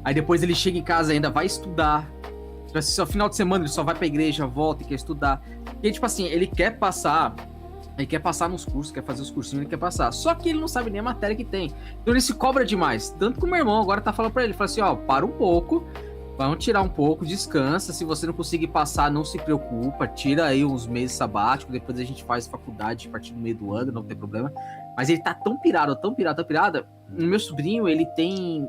Aí depois ele chega em casa e ainda vai estudar. Tipo assim, só final de semana ele só vai pra igreja, volta e quer estudar. E tipo assim, ele quer passar nos cursos, quer fazer os cursinhos, ele quer passar. Só que ele não sabe nem a matéria que tem. Então ele se cobra demais. Tanto que o meu irmão agora tá falando pra ele, fala assim, para um pouco, vamos tirar um pouco, descansa. Se você não conseguir passar, não se preocupa, tira aí uns meses sabáticos, depois a gente faz faculdade a partir do meio do ano, não tem problema. Mas ele tá tão pirado. O meu sobrinho, ele tem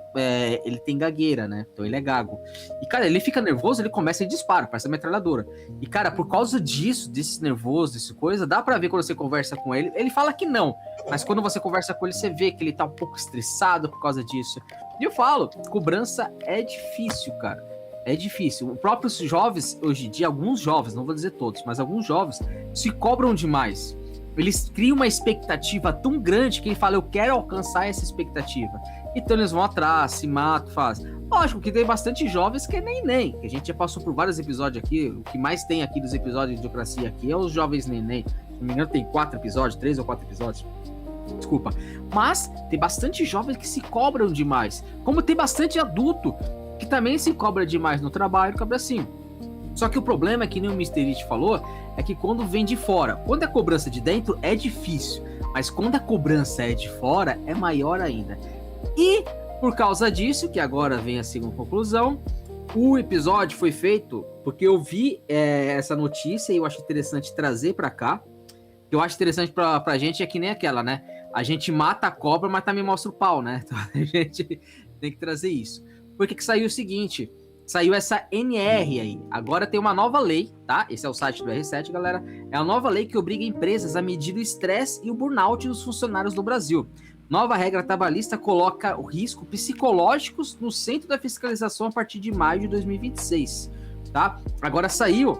gagueira, né? Então ele é gago. E, cara, ele fica nervoso, ele começa e dispara, parece uma metralhadora. E, cara, por causa disso, desse nervoso, desse coisa, dá pra ver quando você conversa com ele. Ele fala que não, mas quando você conversa com ele, você vê que ele tá um pouco estressado por causa disso. E eu falo, cobrança é difícil, cara. É difícil. Os próprios jovens, hoje em dia, alguns jovens, não vou dizer todos, mas alguns jovens se cobram demais. Eles criam uma expectativa tão grande que ele fala, eu quero alcançar essa expectativa. Então eles vão atrás, se matam, fazem. Lógico que tem bastante jovens que é neném, que a gente já passou por vários episódios aqui, o que mais tem aqui dos episódios de Idiocracia aqui é os jovens neném. Se não me engano tem 4 episódios, 3 ou 4 episódios. Desculpa. Mas tem bastante jovens que se cobram demais. Como tem bastante adulto que também se cobra demais no trabalho, cobra assim. Só que o problema é que nem o Mr. It falou, é que quando vem de fora, quando é cobrança de dentro é difícil, mas quando a cobrança é de fora é maior ainda. E por causa disso, que agora vem a segunda conclusão, o episódio foi feito porque eu vi essa notícia e eu acho interessante trazer pra cá. Que eu acho interessante pra gente é que nem aquela, né? A gente mata a cobra, mas também mostra o pau, né? Então a gente tem que trazer isso. Porque que saiu o seguinte... Saiu essa NR aí. Agora tem uma nova lei, tá? Esse é o site do R7, galera. É a nova lei que obriga empresas a medir o estresse e o burnout dos funcionários no Brasil. Nova regra trabalhista coloca o risco psicológicos no centro da fiscalização a partir de maio de 2026, tá? Agora saiu.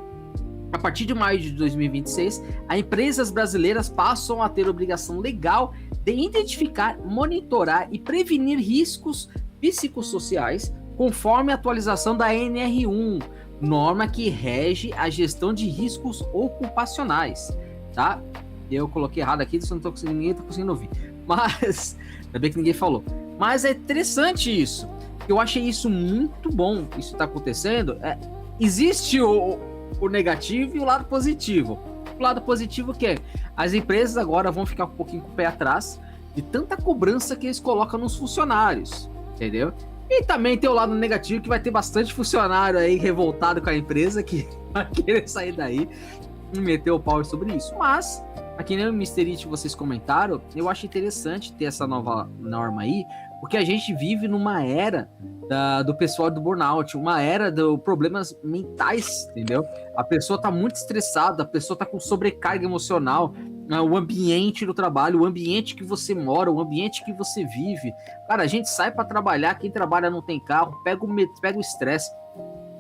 A partir de maio de 2026, as empresas brasileiras passam a ter obrigação legal de identificar, monitorar e prevenir riscos psicossociais conforme a atualização da NR1, norma que rege a gestão de riscos ocupacionais, tá? Eu coloquei errado aqui, ninguém tá conseguindo ouvir. Mas, ainda bem que ninguém falou. Mas é interessante isso. Eu achei isso muito bom, isso tá acontecendo. Existe o negativo e o lado positivo. O lado positivo que é, as empresas agora vão ficar um pouquinho com o pé atrás de tanta cobrança que eles colocam nos funcionários, entendeu? E também tem o lado negativo, que vai ter bastante funcionário aí revoltado com a empresa, que vai querer sair daí e meter o pau sobre isso. Mas, aqui nem o Mr. It vocês comentaram, eu acho interessante ter essa nova norma aí, porque a gente vive numa era do pessoal do burnout, uma era dos problemas mentais, entendeu? A pessoa tá muito estressada, a pessoa tá com sobrecarga emocional, o ambiente do trabalho, o ambiente que você mora, o ambiente que você vive. Cara, a gente sai para trabalhar, quem trabalha não tem carro, pega o estresse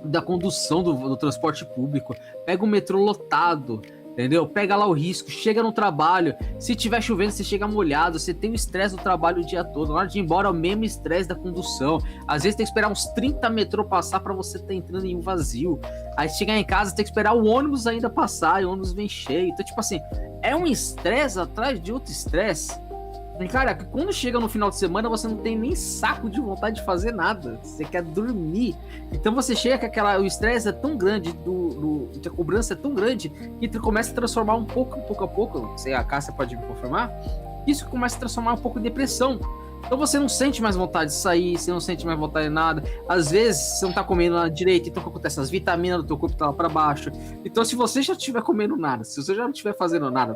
da condução do transporte público, pega o metrô lotado, entendeu? Pega lá o risco, chega no trabalho, se tiver chovendo você chega molhado, você tem o estresse do trabalho o dia todo, na hora de ir embora é o mesmo estresse da condução, às vezes tem que esperar uns 30 metrô passar para você estar entrando em um vazio, aí chegar em casa tem que esperar o ônibus ainda passar, e o ônibus vem cheio, então tipo assim, é um estresse atrás de outro estresse. E cara, quando chega no final de semana você não tem nem saco de vontade de fazer nada, você quer dormir. Então você chega com o estresse é tão grande, a cobrança é tão grande, que começa a transformar pouco a pouco, a Cássia pode me confirmar, isso começa a transformar um pouco em depressão. Então você não sente mais vontade de sair, você não sente mais vontade de nada. Às vezes você não tá comendo nada direito, então o que acontece? As vitaminas do teu corpo estão lá pra baixo. Então se você já estiver comendo nada, se você já não estiver fazendo nada,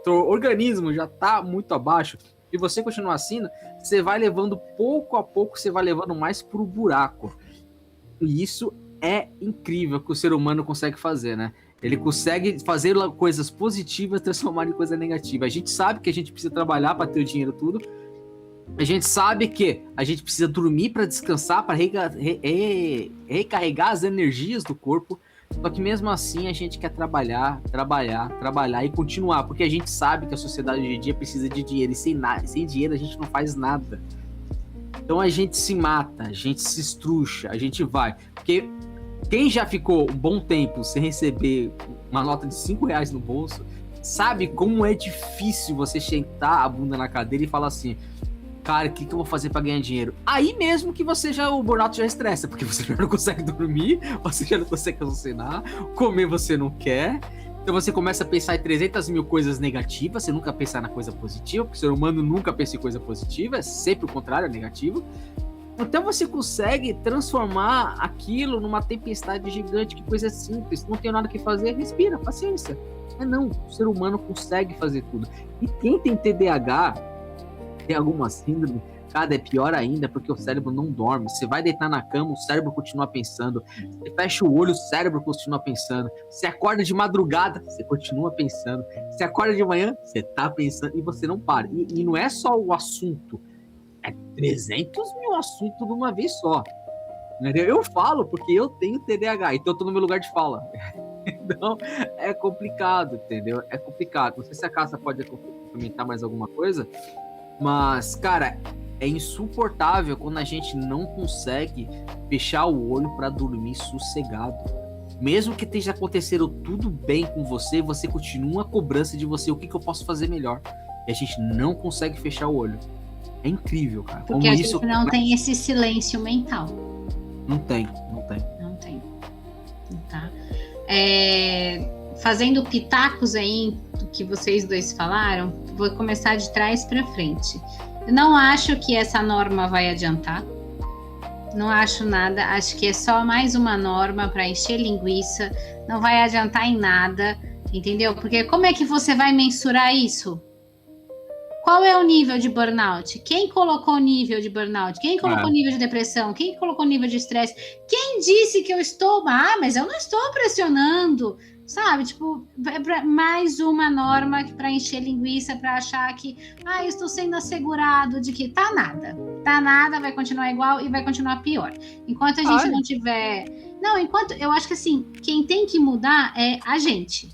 teu organismo já tá muito abaixo, e você continuar assim, você vai levando pouco a pouco, você vai levando mais pro buraco. E isso é incrível que o ser humano consegue fazer, né? Ele consegue fazer coisas positivas transformar em coisa negativa. A gente sabe que a gente precisa trabalhar para ter o dinheiro tudo. A gente sabe que a gente precisa dormir para descansar, para recarregar as energias do corpo. Só que mesmo assim a gente quer trabalhar e continuar, porque a gente sabe que a sociedade hoje em dia precisa de dinheiro, e sem dinheiro a gente não faz nada. Então a gente se mata, a gente se estruxa, a gente vai. Porque quem já ficou um bom tempo sem receber uma nota de R$5 no bolso, sabe como é difícil você sentar a bunda na cadeira e falar assim, cara, o que eu vou fazer pra ganhar dinheiro? Aí mesmo que o burnout já estressa, porque você já não consegue dormir, você já não consegue raciocinar, comer você não quer, então você começa a pensar em 300 mil coisas negativas, você nunca pensa na coisa positiva, porque o ser humano nunca pensa em coisa positiva, é sempre o contrário, é negativo. Então você consegue transformar aquilo numa tempestade gigante, que coisa simples, não tem nada que fazer, respira, paciência. Não, o ser humano consegue fazer tudo. E quem tem TDAH, tem alguma síndrome, cara, é pior ainda, porque o cérebro não dorme. Você vai deitar na cama, o cérebro continua pensando. Você fecha o olho, o cérebro continua pensando. Você acorda de madrugada, você continua pensando. Você acorda de manhã, você tá pensando, e você não para. E não é só o assunto, é 300 mil assuntos de uma vez só. Entendeu? Eu falo porque eu tenho TDAH, então eu tô no meu lugar de fala. Então, é complicado, entendeu? É complicado. Não sei se a Cássia pode comentar mais alguma coisa, mas, cara, é insuportável quando a gente não consegue fechar o olho pra dormir sossegado. Mesmo que esteja acontecendo tudo bem com você, você continua a cobrança de você, o que eu posso fazer melhor. E a gente não consegue fechar o olho. É incrível, cara. Porque como a isso gente não tem esse silêncio mental. Não tem. Tá? Fazendo pitacos aí do que vocês dois falaram, vou começar de trás para frente. Eu não acho que essa norma vai adiantar. Não acho nada. Acho que é só mais uma norma para encher linguiça. Não vai adiantar em nada, entendeu? Porque como é que você vai mensurar isso? Qual é o nível de burnout? Quem colocou o nível de burnout? Quem colocou o nível de depressão? Quem colocou o nível de estresse? Quem disse que eu estou... mas eu não estou pressionando, sabe? Tipo, mais uma norma para encher linguiça, para achar que eu estou sendo assegurado de que tá nada, vai continuar igual e vai continuar pior. Enquanto a gente não tiver... Não, eu acho que assim, quem tem que mudar é a gente,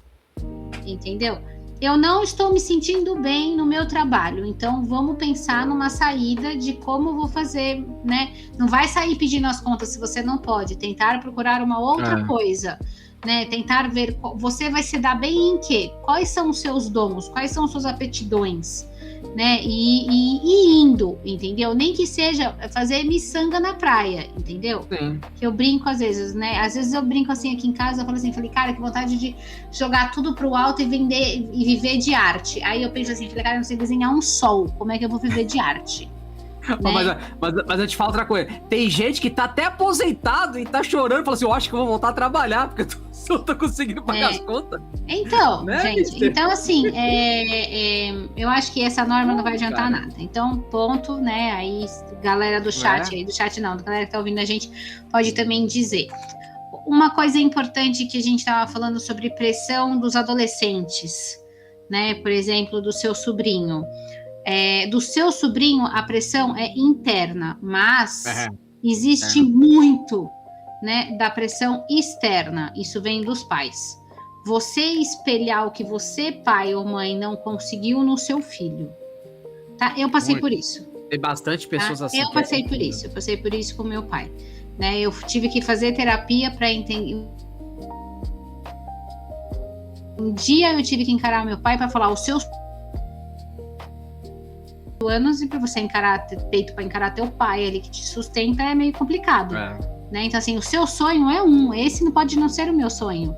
entendeu? Eu não estou me sentindo bem no meu trabalho, então vamos pensar numa saída de como vou fazer, né? Não vai sair pedindo as contas se você não pode, tentar procurar uma outra coisa, né? Tentar ver, você vai se dar bem em quê? Quais são os seus dons? Quais são os seus aptidões? Né? E indo, entendeu? Nem que seja fazer miçanga na praia, entendeu? Sim. Que eu brinco às vezes, né? Às vezes eu brinco assim aqui em casa, eu falo assim, cara, que vontade de jogar tudo pro alto e vender e viver de arte. Aí eu penso assim, cara, eu não sei desenhar um sol, como é que eu vou viver de arte? Né? Mas eu te falo outra coisa. Tem gente que tá até aposentado e tá chorando, fala assim, eu acho que eu vou voltar a trabalhar, porque eu tô conseguindo pagar as contas. Então, né, gente, mister? então assim, eu acho que essa norma não vai adiantar nada. Então, ponto, né? Aí, galera do chat, galera que tá ouvindo a gente pode também dizer. Uma coisa importante que a gente tava falando sobre pressão dos adolescentes, né? Por exemplo, do seu sobrinho. Do seu sobrinho, a pressão é interna, mas existe muito, né, da pressão externa. Isso vem dos pais. Você espelhar o que você, pai ou mãe, não conseguiu no seu filho. Tá? Eu passei por isso. Tem bastante pessoas assim. Eu passei por isso com meu pai. Né? Eu tive que fazer terapia para entender. Um dia eu tive que encarar meu pai para falar os seus anos, e para você ter peito para encarar teu pai ali que te sustenta é meio complicado, né? Então assim, o seu sonho é esse não pode não ser o meu sonho,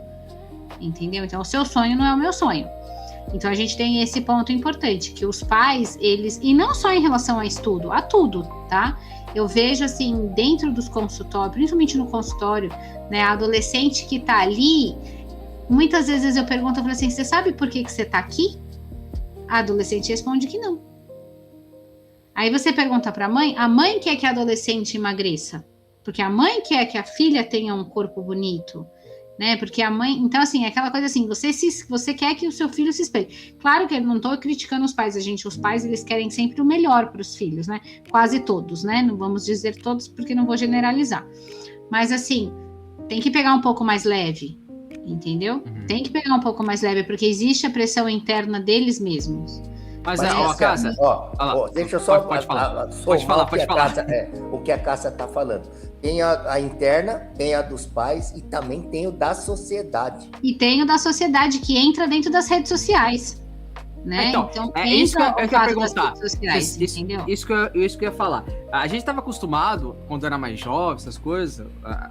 entendeu? Então o seu sonho não é o meu sonho. Então a gente tem esse ponto importante, que os pais, eles, e não só em relação a estudo, a tudo, tá? Eu vejo assim, dentro dos consultórios, principalmente no consultório, né, a adolescente que tá ali, muitas vezes eu pergunto, eu falo assim, você sabe por que você tá aqui? A adolescente responde que não. Aí você pergunta pra mãe, a mãe quer que a adolescente emagreça, porque a mãe quer que a filha tenha um corpo bonito, né? Porque a mãe, então assim, é aquela coisa assim, você quer que o seu filho se espelhe. Claro que eu não estou criticando os pais, os pais eles querem sempre o melhor para os filhos, né? Quase todos, né? Não vamos dizer todos porque não vou generalizar. Mas assim, tem que pegar um pouco mais leve, entendeu? Tem que pegar um pouco mais leve porque existe a pressão interna deles mesmos. Mas ó, Cássia, deixa eu só pode falar. O que a Cássia tá falando. Tem a interna, tem a dos pais e também tem o da sociedade. E tem o da sociedade que entra dentro das redes sociais, né? Então é isso que eu ia perguntar. Sociais, isso que eu ia falar. A gente estava acostumado, quando era mais jovem, essas coisas,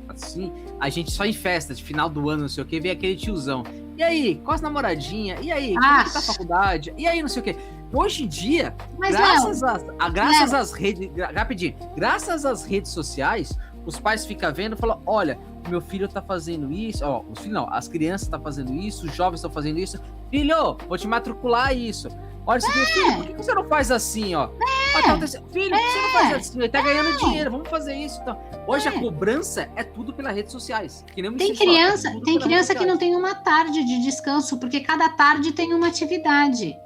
assim, a gente só em festa de final do ano, não sei o que, vem aquele tiozão. E aí, qual as namoradinhas? E aí, como é que tá a faculdade? E aí, não sei o que. Hoje em dia, graças às redes, rapidinho, graças às redes sociais, os pais ficam vendo e falam, olha, meu filho tá fazendo isso, os filhos não, as crianças tá fazendo isso, os jovens estão fazendo isso, filho, vou te matricular isso. Olha, filho, por que você não faz assim, ó? Filho, por que você não faz assim? Ele tá ganhando dinheiro, vamos fazer isso. Então, hoje a cobrança é tudo pelas redes sociais. Que nem tem criança que não tem uma tarde de descanso, porque cada tarde tem uma atividade.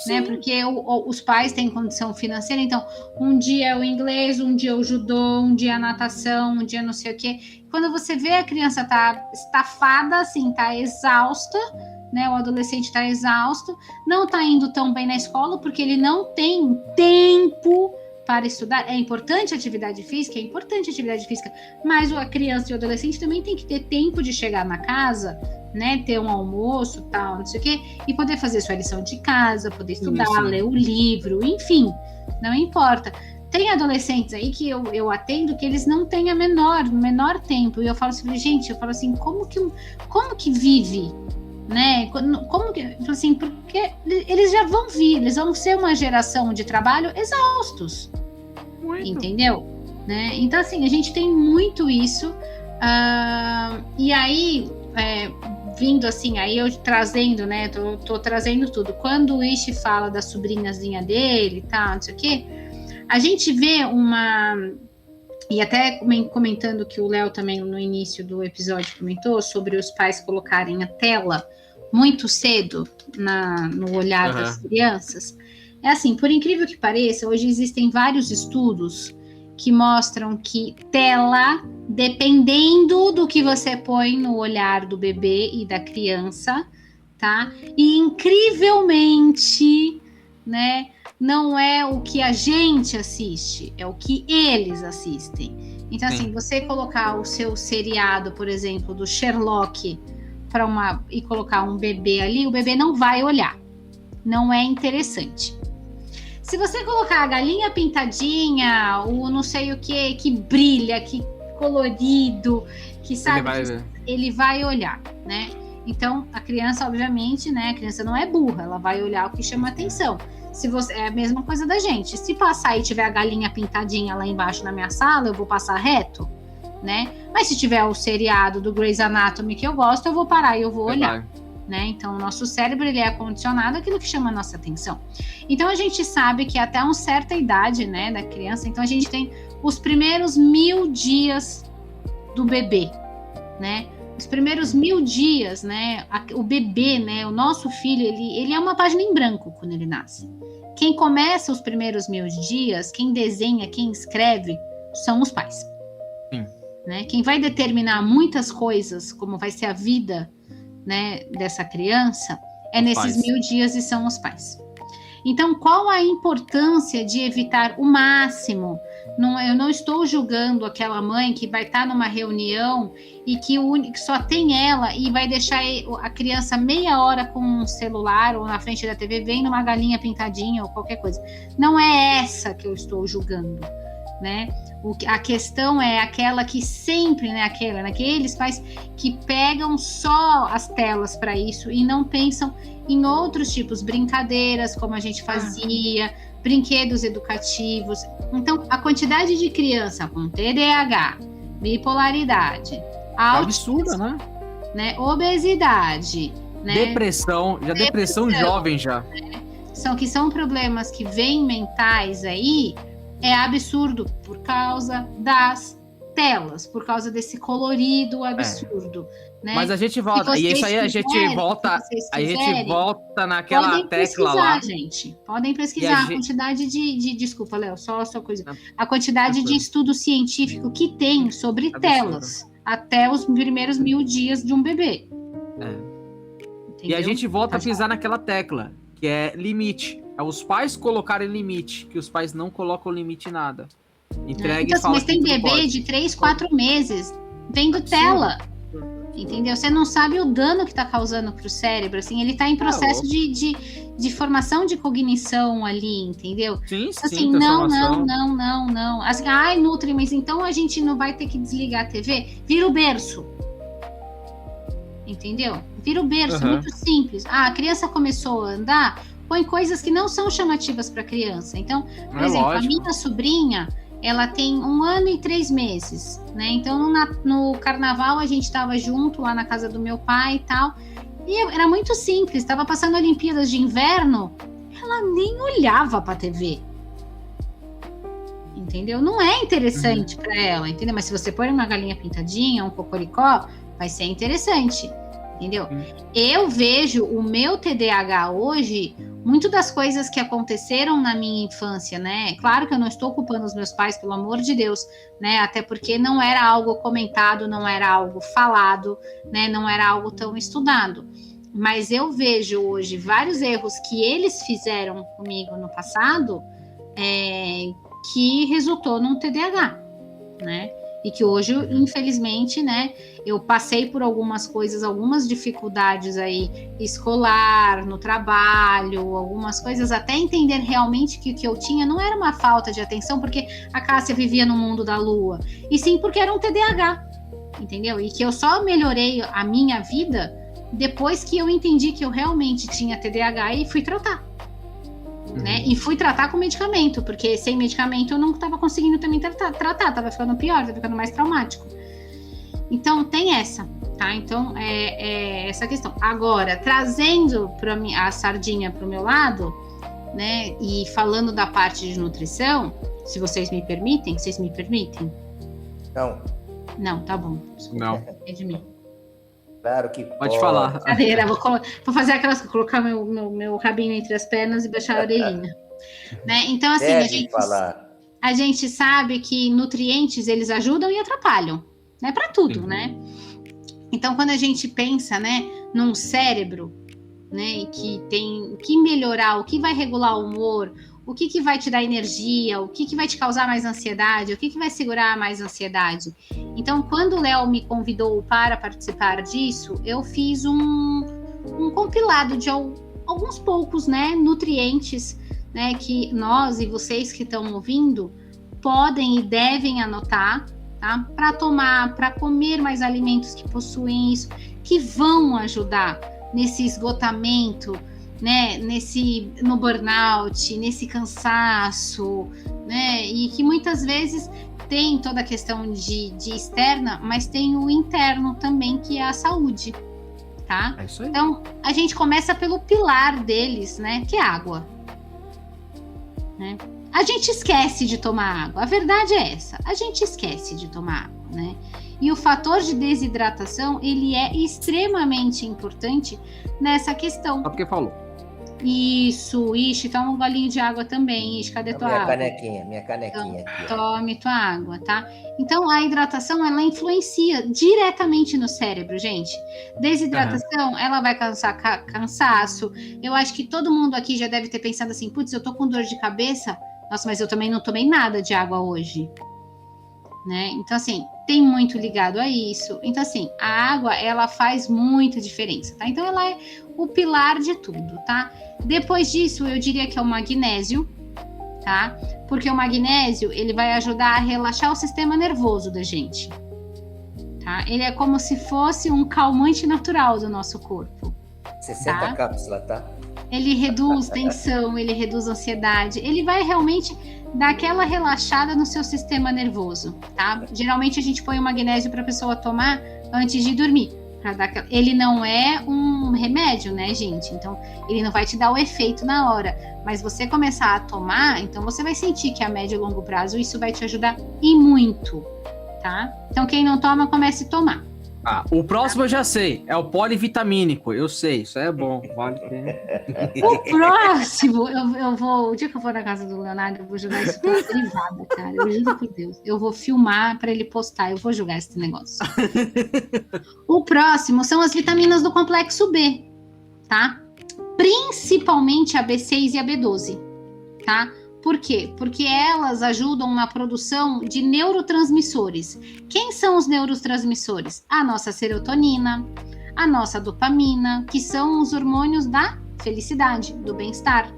Né? Porque os pais têm condição financeira, então um dia é o inglês, um dia é o judô, um dia é a natação, um dia não sei o quê. Quando você vê a criança tá estafada, assim, tá exausta, né? O adolescente tá exausto, não tá indo tão bem na escola porque ele não tem tempo para estudar. É importante a atividade física, mas a criança e o adolescente também tem que ter tempo de chegar na casa, né, ter um almoço, tal, não sei o quê, e poder fazer sua lição de casa, poder estudar, ler o livro, enfim, não importa. Tem adolescentes aí que eu atendo que eles não têm o menor tempo, e eu falo assim, gente, como que vive, né, como que, assim, porque eles já vão vir, eles vão ser uma geração de trabalho exaustos, entendeu? Né? Então, assim, a gente tem muito isso, e aí, vindo assim, aí eu trazendo, né, tô trazendo tudo. Quando o Ishi fala da sobrinhazinha dele e tal, não sei o quê, a gente vê e até comentando que o Léo também no início do episódio comentou sobre os pais colocarem a tela muito cedo no olhar das crianças. É assim, por incrível que pareça, hoje existem vários estudos que mostram que tela, dependendo do que você põe no olhar do bebê e da criança, tá? E incrivelmente, né, não é o que a gente assiste, é o que eles assistem. Então, assim, você colocar o seu seriado, por exemplo, do Sherlock, e colocar um bebê ali, o bebê não vai olhar. Não é interessante. Se você colocar a galinha pintadinha, o não sei o que brilha, que colorido, que sabe, ele vai olhar, né? Então, a criança, obviamente, né? A criança não é burra, ela vai olhar o que chama atenção. É a mesma coisa da gente. Se passar e tiver a galinha pintadinha lá embaixo na minha sala, eu vou passar reto, né? Mas se tiver o seriado do Grey's Anatomy que eu gosto, eu vou parar e eu vou olhar. Né? Então, o nosso cérebro ele é condicionado àquilo que chama a nossa atenção. Então, a gente sabe que até uma certa idade, né, da criança, então a gente tem os primeiros 1000 dias do bebê, né? Os primeiros 1000 dias, né? O bebê, né? O nosso filho, ele é uma página em branco quando ele nasce. Quem começa os primeiros 1000 dias, quem desenha, quem escreve, são os pais. Né? Quem vai determinar muitas coisas, como vai ser a vida, né, dessa criança, nesses 1000 dias e são os pais. Então, qual a importância de evitar o máximo? Eu não estou julgando aquela mãe que vai estar numa reunião e que só tem ela e vai deixar a criança meia hora com um celular ou na frente da TV vendo uma galinha pintadinha ou qualquer coisa. Não é essa que eu estou julgando. né? A questão é aquela que sempre, né? Aqueles pais que pegam só as telas para isso e não pensam em outros tipos, brincadeiras, como a gente fazia, brinquedos educativos. Então, a quantidade de criança com TDAH, bipolaridade, Absurda, né? Obesidade, né? Depressão jovem já. São problemas que vêm mentais aí, é absurdo por causa das telas, por causa desse colorido absurdo. Né? Mas a gente volta, e isso aí a gente volta naquela tecla lá. Gente, podem pesquisar a quantidade desculpa, Léo, só coisa. A quantidade de estudo científico que tem sobre telas, até os primeiros 1000 dias de um bebê. E a gente volta a pisar naquela tecla, que é limite. É os pais colocarem limite, que os pais não colocam limite em nada. Entrega então, e fala mas tem bebê pode. de 3, 4 meses vendo tela. Entendeu? Você não sabe o dano que está causando para o cérebro, assim, ele está em processo de formação de cognição ali, entendeu? Sim, assim, não. Assim, Nutri, mas então a gente não vai ter que desligar a TV? Vira o berço. Entendeu? Vira o berço, muito simples. A criança começou a andar, põe coisas que não são chamativas para a criança. Então, por exemplo, lógico. A minha sobrinha, ela tem 1 ano e 3 meses, né? Então, no carnaval, a gente estava junto lá na casa do meu pai e tal. E era muito simples. Estava passando Olimpíadas de Inverno, ela nem olhava para a TV. Entendeu? Não é interessante para ela, entendeu? Mas se você pôr uma galinha pintadinha, um cocoricó, vai ser interessante, entendeu? Eu vejo o meu TDAH hoje, muito das coisas que aconteceram na minha infância, né? Claro que eu não estou culpando os meus pais, pelo amor de Deus, né? Até porque não era algo comentado, não era algo falado, né? Não era algo tão estudado. Mas eu vejo hoje vários erros que eles fizeram comigo no passado, que resultou num TDAH, né? E que hoje, infelizmente, né, eu passei por algumas coisas, algumas dificuldades aí, escolar, no trabalho, algumas coisas, até entender realmente que o que eu tinha não era uma falta de atenção, porque a Cássia vivia no mundo da lua, e sim porque era um TDAH, entendeu? E que eu só melhorei a minha vida depois que eu entendi que eu realmente tinha TDAH e fui tratar. Né? E fui tratar com medicamento, porque sem medicamento eu não estava conseguindo também tratar, estava ficando pior, estava ficando mais traumático. Então tem essa, tá? Então é essa questão. Agora, trazendo a sardinha para o meu lado, né? E falando da parte de nutrição, se vocês me permitem, vocês me permitem? Não, tá bom. Desculpa, não. É de mim. Claro que pode falar. Cadeira, vou fazer aquelas, colocar meu rabinho entre as pernas e baixar a orelhinha. Né? Então, assim, a gente sabe que nutrientes, eles ajudam e atrapalham, né? Para tudo, né? Então, quando a gente pensa, né, num cérebro, né, que tem o que melhorar, o que vai regular o humor, o que vai te dar energia, o que vai te causar mais ansiedade, o que vai segurar mais ansiedade. Então, quando o Léo me convidou para participar disso, eu fiz um compilado de alguns poucos, né, nutrientes, né, que nós e vocês que estão ouvindo podem e devem anotar, tá? Para tomar, para comer mais alimentos que possuem isso, que vão ajudar nesse esgotamento, né, no burnout, nesse cansaço, né, e que muitas vezes tem toda a questão de externa, mas tem o interno também, que é a saúde, tá? É isso aí. Então, a gente começa pelo pilar deles, né, que é a água, né? A gente esquece de tomar água, a verdade é essa, a gente esquece de tomar água, né? E o fator de desidratação, ele é extremamente importante nessa questão. Só porque falou. Isso, toma um golinho de água também, cadê tua água? Minha canequinha aqui. Tome tua água, tá? Então, a hidratação, ela influencia diretamente no cérebro, gente. Desidratação, ela vai causar cansaço. Eu acho que todo mundo aqui já deve ter pensado assim, putz, eu tô com dor de cabeça, nossa, mas eu também não tomei nada de água hoje, né? Então, assim, tem muito ligado a isso. Então, assim, a água, ela faz muita diferença, tá? Então, ela é o pilar de tudo, tá? Depois disso, eu diria que é o magnésio, tá? Porque o magnésio, ele vai ajudar a relaxar o sistema nervoso da gente, tá? Ele é como se fosse um calmante natural do nosso corpo. 60 cápsulas, tá? Ele reduz tensão, ele reduz ansiedade, ele vai realmente dar aquela relaxada no seu sistema nervoso, tá? Geralmente a gente põe o magnésio para a pessoa tomar antes de dormir. Ele não é um remédio, né, gente? Então, ele não vai te dar o efeito na hora. Mas você começar a tomar, então você vai sentir que a médio e longo prazo isso vai te ajudar e muito, tá? Então, quem não toma, comece a tomar. O próximo eu já sei, é o polivitamínico, eu sei, isso é bom, vale ter. O próximo, eu vou, o dia que eu for na casa do Leonardo, eu vou jogar isso pra privada, cara, eu juro por Deus, eu vou filmar pra ele postar, eu vou jogar esse negócio. O próximo são as vitaminas do complexo B, tá? Principalmente a B6 e a B12, tá? Por quê? Porque elas ajudam na produção de neurotransmissores. Quem são os neurotransmissores? A nossa serotonina, a nossa dopamina, que são os hormônios da felicidade, do bem-estar,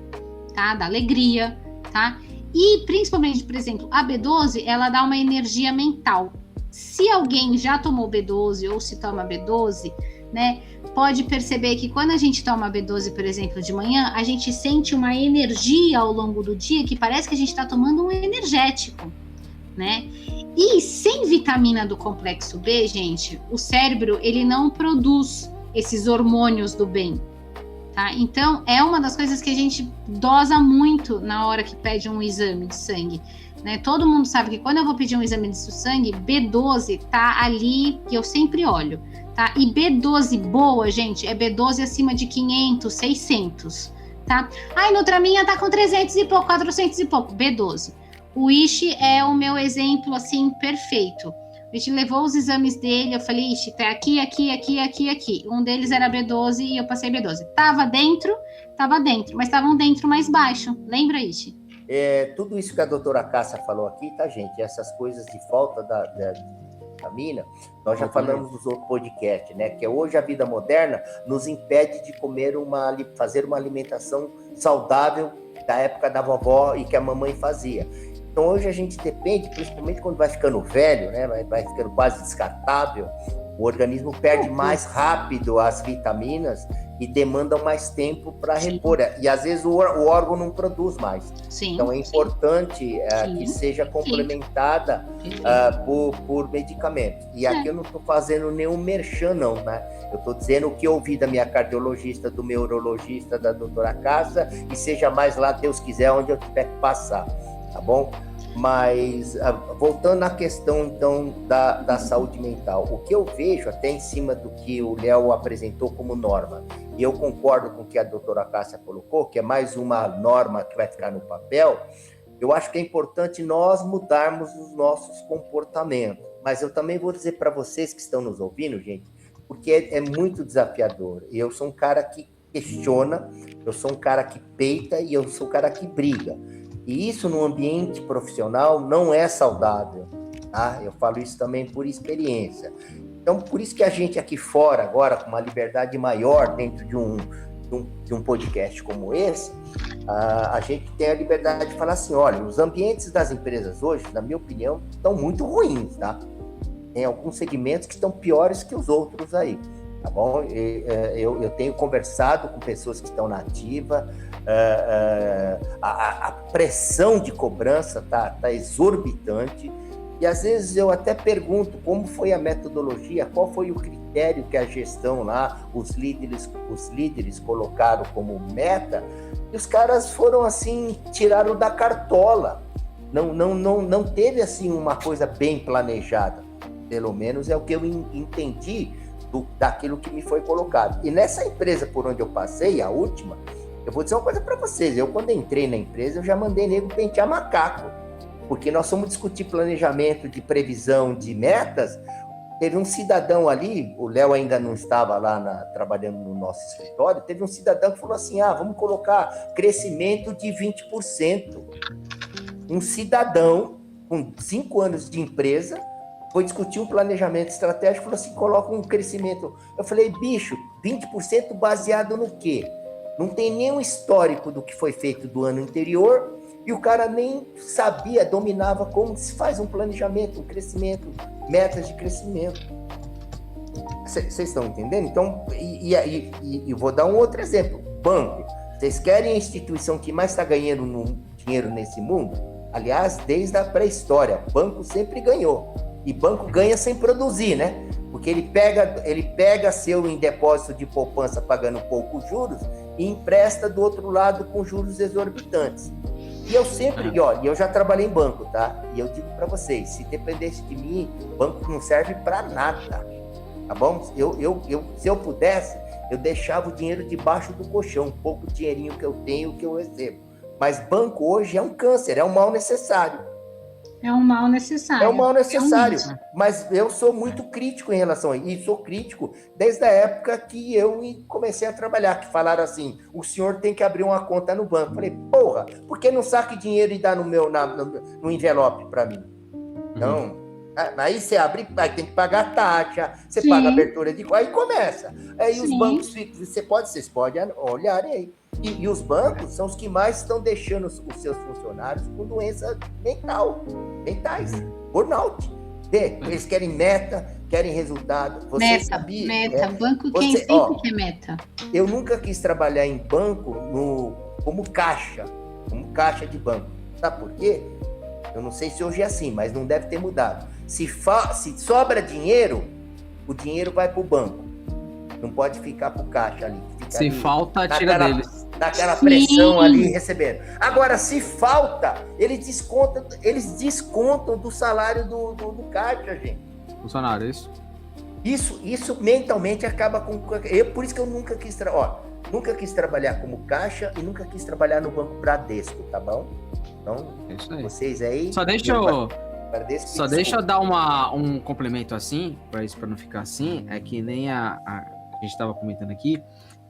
tá? Da alegria, tá? E principalmente, por exemplo, a B12, ela dá uma energia mental. Se alguém já tomou B12 ou se toma B12, né, pode perceber que quando a gente toma B12, por exemplo, de manhã, a gente sente uma energia ao longo do dia que parece que a gente está tomando um energético, né? E sem vitamina do complexo B, gente, o cérebro, ele não produz esses hormônios do bem, tá? Então, é uma das coisas que a gente dosa muito na hora que pede um exame de sangue, né? Todo mundo sabe que quando eu vou pedir um exame de sangue, B12 tá ali, que eu sempre olho. Tá? E B12 boa, gente, é B12 acima de 500, 600, tá? Ai, Nutraminha tá com 300 e pouco, 400 e pouco, B12. O Ishi é o meu exemplo, assim, perfeito. A gente levou os exames dele, eu falei, Ishi, tá aqui, aqui, aqui, aqui, aqui. Um deles era B12 e eu passei B12. Tava dentro, mas estavam dentro mais baixo. Lembra, Ishi? Tudo isso que a doutora Cássia falou aqui, tá, gente? Essas coisas de falta da vitamina, nós já falamos nos outros podcasts, né? Que hoje a vida moderna nos impede de fazer uma alimentação saudável da época da vovó e que a mamãe fazia. Então hoje a gente depende, principalmente quando vai ficando velho, né? Vai ficando quase descartável, o organismo perde mais rápido as vitaminas e demanda mais tempo para repor. E às vezes o órgão não produz mais. Sim, então é importante que seja complementada por medicamentos. E aqui eu não estou fazendo nenhum merchan, não, né? Eu estou dizendo o que eu ouvi da minha cardiologista, do meu urologista, da doutora Cássia, e seja mais lá, Deus quiser, onde eu tiver que passar, tá bom? Mas, voltando à questão, então, da saúde mental, o que eu vejo, até em cima do que o Léo apresentou como norma, e eu concordo com o que a doutora Cássia colocou, que é mais uma norma que vai ficar no papel, eu acho que é importante nós mudarmos os nossos comportamentos. Mas eu também vou dizer para vocês que estão nos ouvindo, gente, porque é muito desafiador. Eu sou um cara que questiona, eu sou um cara que peita e eu sou um cara que briga. E isso no ambiente profissional não é saudável, tá? Eu falo isso também por experiência. Então, por isso que a gente aqui fora, agora, com uma liberdade maior dentro de um podcast como esse, a gente tem a liberdade de falar assim, olha, os ambientes das empresas hoje, na minha opinião, estão muito ruins, tá? Tem alguns segmentos que estão piores que os outros aí, tá bom? Eu tenho conversado com pessoas que estão na ativa, a pressão de cobrança tá exorbitante, e às vezes eu até pergunto como foi a metodologia, qual foi o critério que a gestão lá, os líderes colocaram como meta, e os caras foram assim, tiraram da cartola, não teve assim uma coisa bem planejada, pelo menos é o que eu entendi daquilo que me foi colocado. E nessa empresa por onde eu passei, a última, eu vou dizer uma coisa para vocês, eu quando entrei na empresa, eu já mandei nego pentear macaco, porque nós fomos discutir planejamento de previsão de metas, teve um cidadão ali, o Léo ainda não estava lá trabalhando no nosso escritório, teve um cidadão que falou assim, vamos colocar crescimento de 20%. Um cidadão com 5 anos de empresa foi discutir um planejamento estratégico, falou assim, coloca um crescimento. Eu falei, bicho, 20% baseado no quê? Não tem nenhum histórico do que foi feito do ano anterior E o cara nem sabia, dominava como se faz um planejamento, um crescimento, metas de crescimento. Vocês estão entendendo? Então, e vou dar um outro exemplo. Banco. Vocês querem a instituição que mais está ganhando dinheiro nesse mundo? Aliás, desde a pré-história, banco sempre ganhou. E banco ganha sem produzir, né? Porque ele pega seu em depósito de poupança pagando poucos juros e empresta do outro lado com juros exorbitantes. E eu sempre, eu já trabalhei em banco, tá? E eu digo para vocês, se dependesse de mim, banco não serve para nada, tá bom? Se eu pudesse, eu deixava o dinheiro debaixo do colchão, um pouco do dinheirinho que eu tenho, que eu recebo. Mas banco hoje é um câncer, é um mal necessário. É um mal necessário. É um mal necessário, mas eu sou muito crítico em relação a isso, e sou crítico desde a época que eu comecei a trabalhar, que falaram assim, o senhor tem que abrir uma conta no banco. Falei, porra, por que não saque dinheiro e dá no envelope para mim? Então, aí você abre, aí tem que pagar taxa, você paga abertura de... Aí começa. Aí os bancos, vocês podem olhar aí. E os bancos são os que mais estão deixando os seus funcionários com doença mentais, burnout. Eles querem meta, querem resultado. Você sabia? Meta. Banco quem sempre quer meta. Eu nunca quis trabalhar em banco como caixa de banco. Sabe por quê? Eu não sei se hoje é assim, mas não deve ter mudado. Se sobra dinheiro, o dinheiro vai para o banco. Não pode ficar para o caixa ali. Se ali, falta, tira deles. Naquela pressão ali recebendo. Agora, se falta, eles descontam do salário do caixa, gente. Funcionário, é isso? Isso mentalmente acaba com... por isso que eu nunca quis trabalhar como caixa e nunca quis trabalhar no Banco Bradesco, tá bom? Então, vocês aí... Só deixa eu dar um complemento assim, para isso, para não ficar assim, é que nem a gente estava comentando aqui,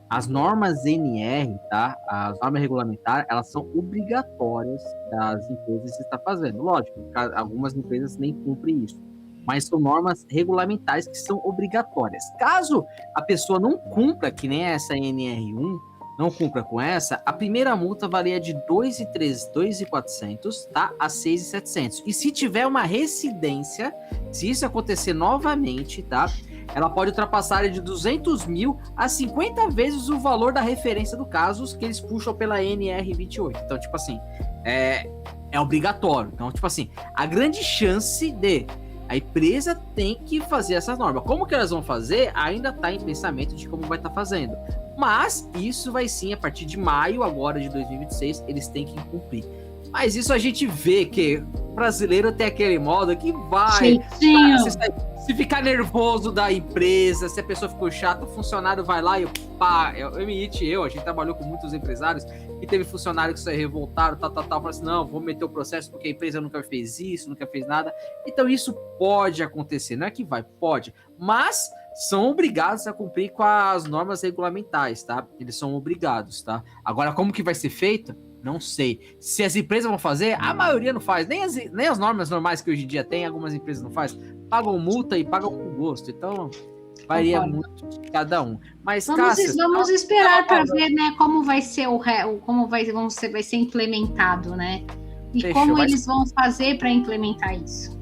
as normas NR, tá? As normas regulamentares, elas são obrigatórias das empresas que está fazendo. Lógico, algumas empresas nem cumprem isso, mas são normas regulamentares que são obrigatórias. Caso a pessoa não cumpra, que nem essa NR1, não cumpra com essa, a primeira multa varia de 2.400, tá? A 6.700. E se tiver uma recidência, se isso acontecer novamente, tá? Ela pode ultrapassar de 200 mil a 50 vezes o valor da referência do caso que eles puxam pela NR28. Então, tipo assim, é obrigatório. Então, tipo assim, a grande chance de a empresa tem que fazer essas normas. Como que elas vão fazer? Ainda está em pensamento de como vai estar fazendo. Mas isso vai sim, a partir de maio agora de 2026, eles têm que cumprir. Mas isso a gente vê que o brasileiro tem aquele modo que vai... Se ficar nervoso da empresa, se a pessoa ficou chata, o funcionário vai lá e a gente trabalhou com muitos empresários e teve funcionário que se revoltaram, falaram assim, não, vou meter o processo porque a empresa nunca fez isso, nunca fez nada. Então isso pode acontecer, não é que pode, mas são obrigados a cumprir com as normas regulamentares, tá? Eles são obrigados, tá? Agora, como que vai ser feito? Não sei. Se as empresas vão fazer, a maioria não faz. Nem as normas normais que hoje em dia tem, algumas empresas não fazem. Pagam multa e pagam com gosto. Então, varia muito de cada um. Mas, vamos esperar para ver, né, como vai ser como vai ser implementado, né? E como eles vão fazer para implementar isso.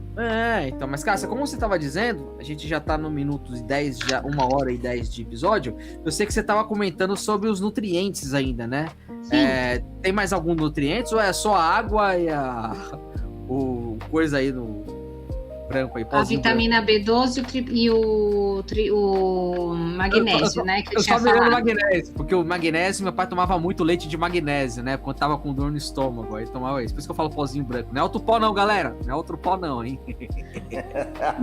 Então, mas Cássia, como você estava dizendo, a gente já está no minuto 10, já 1h10 de episódio, eu sei que você estava comentando sobre os nutrientes ainda, né? Tem mais algum nutrientes ou é só a água e o coisa aí no branco aí? A vitamina B12 e o magnésio, né? Que eu só me lembro magnésio, porque o magnésio, meu pai tomava muito leite de magnésio, né? Quando tava com dor no estômago, aí tomava isso. Por isso que eu falo pozinho branco. Não é outro pó não, galera. Não é outro pó não, hein?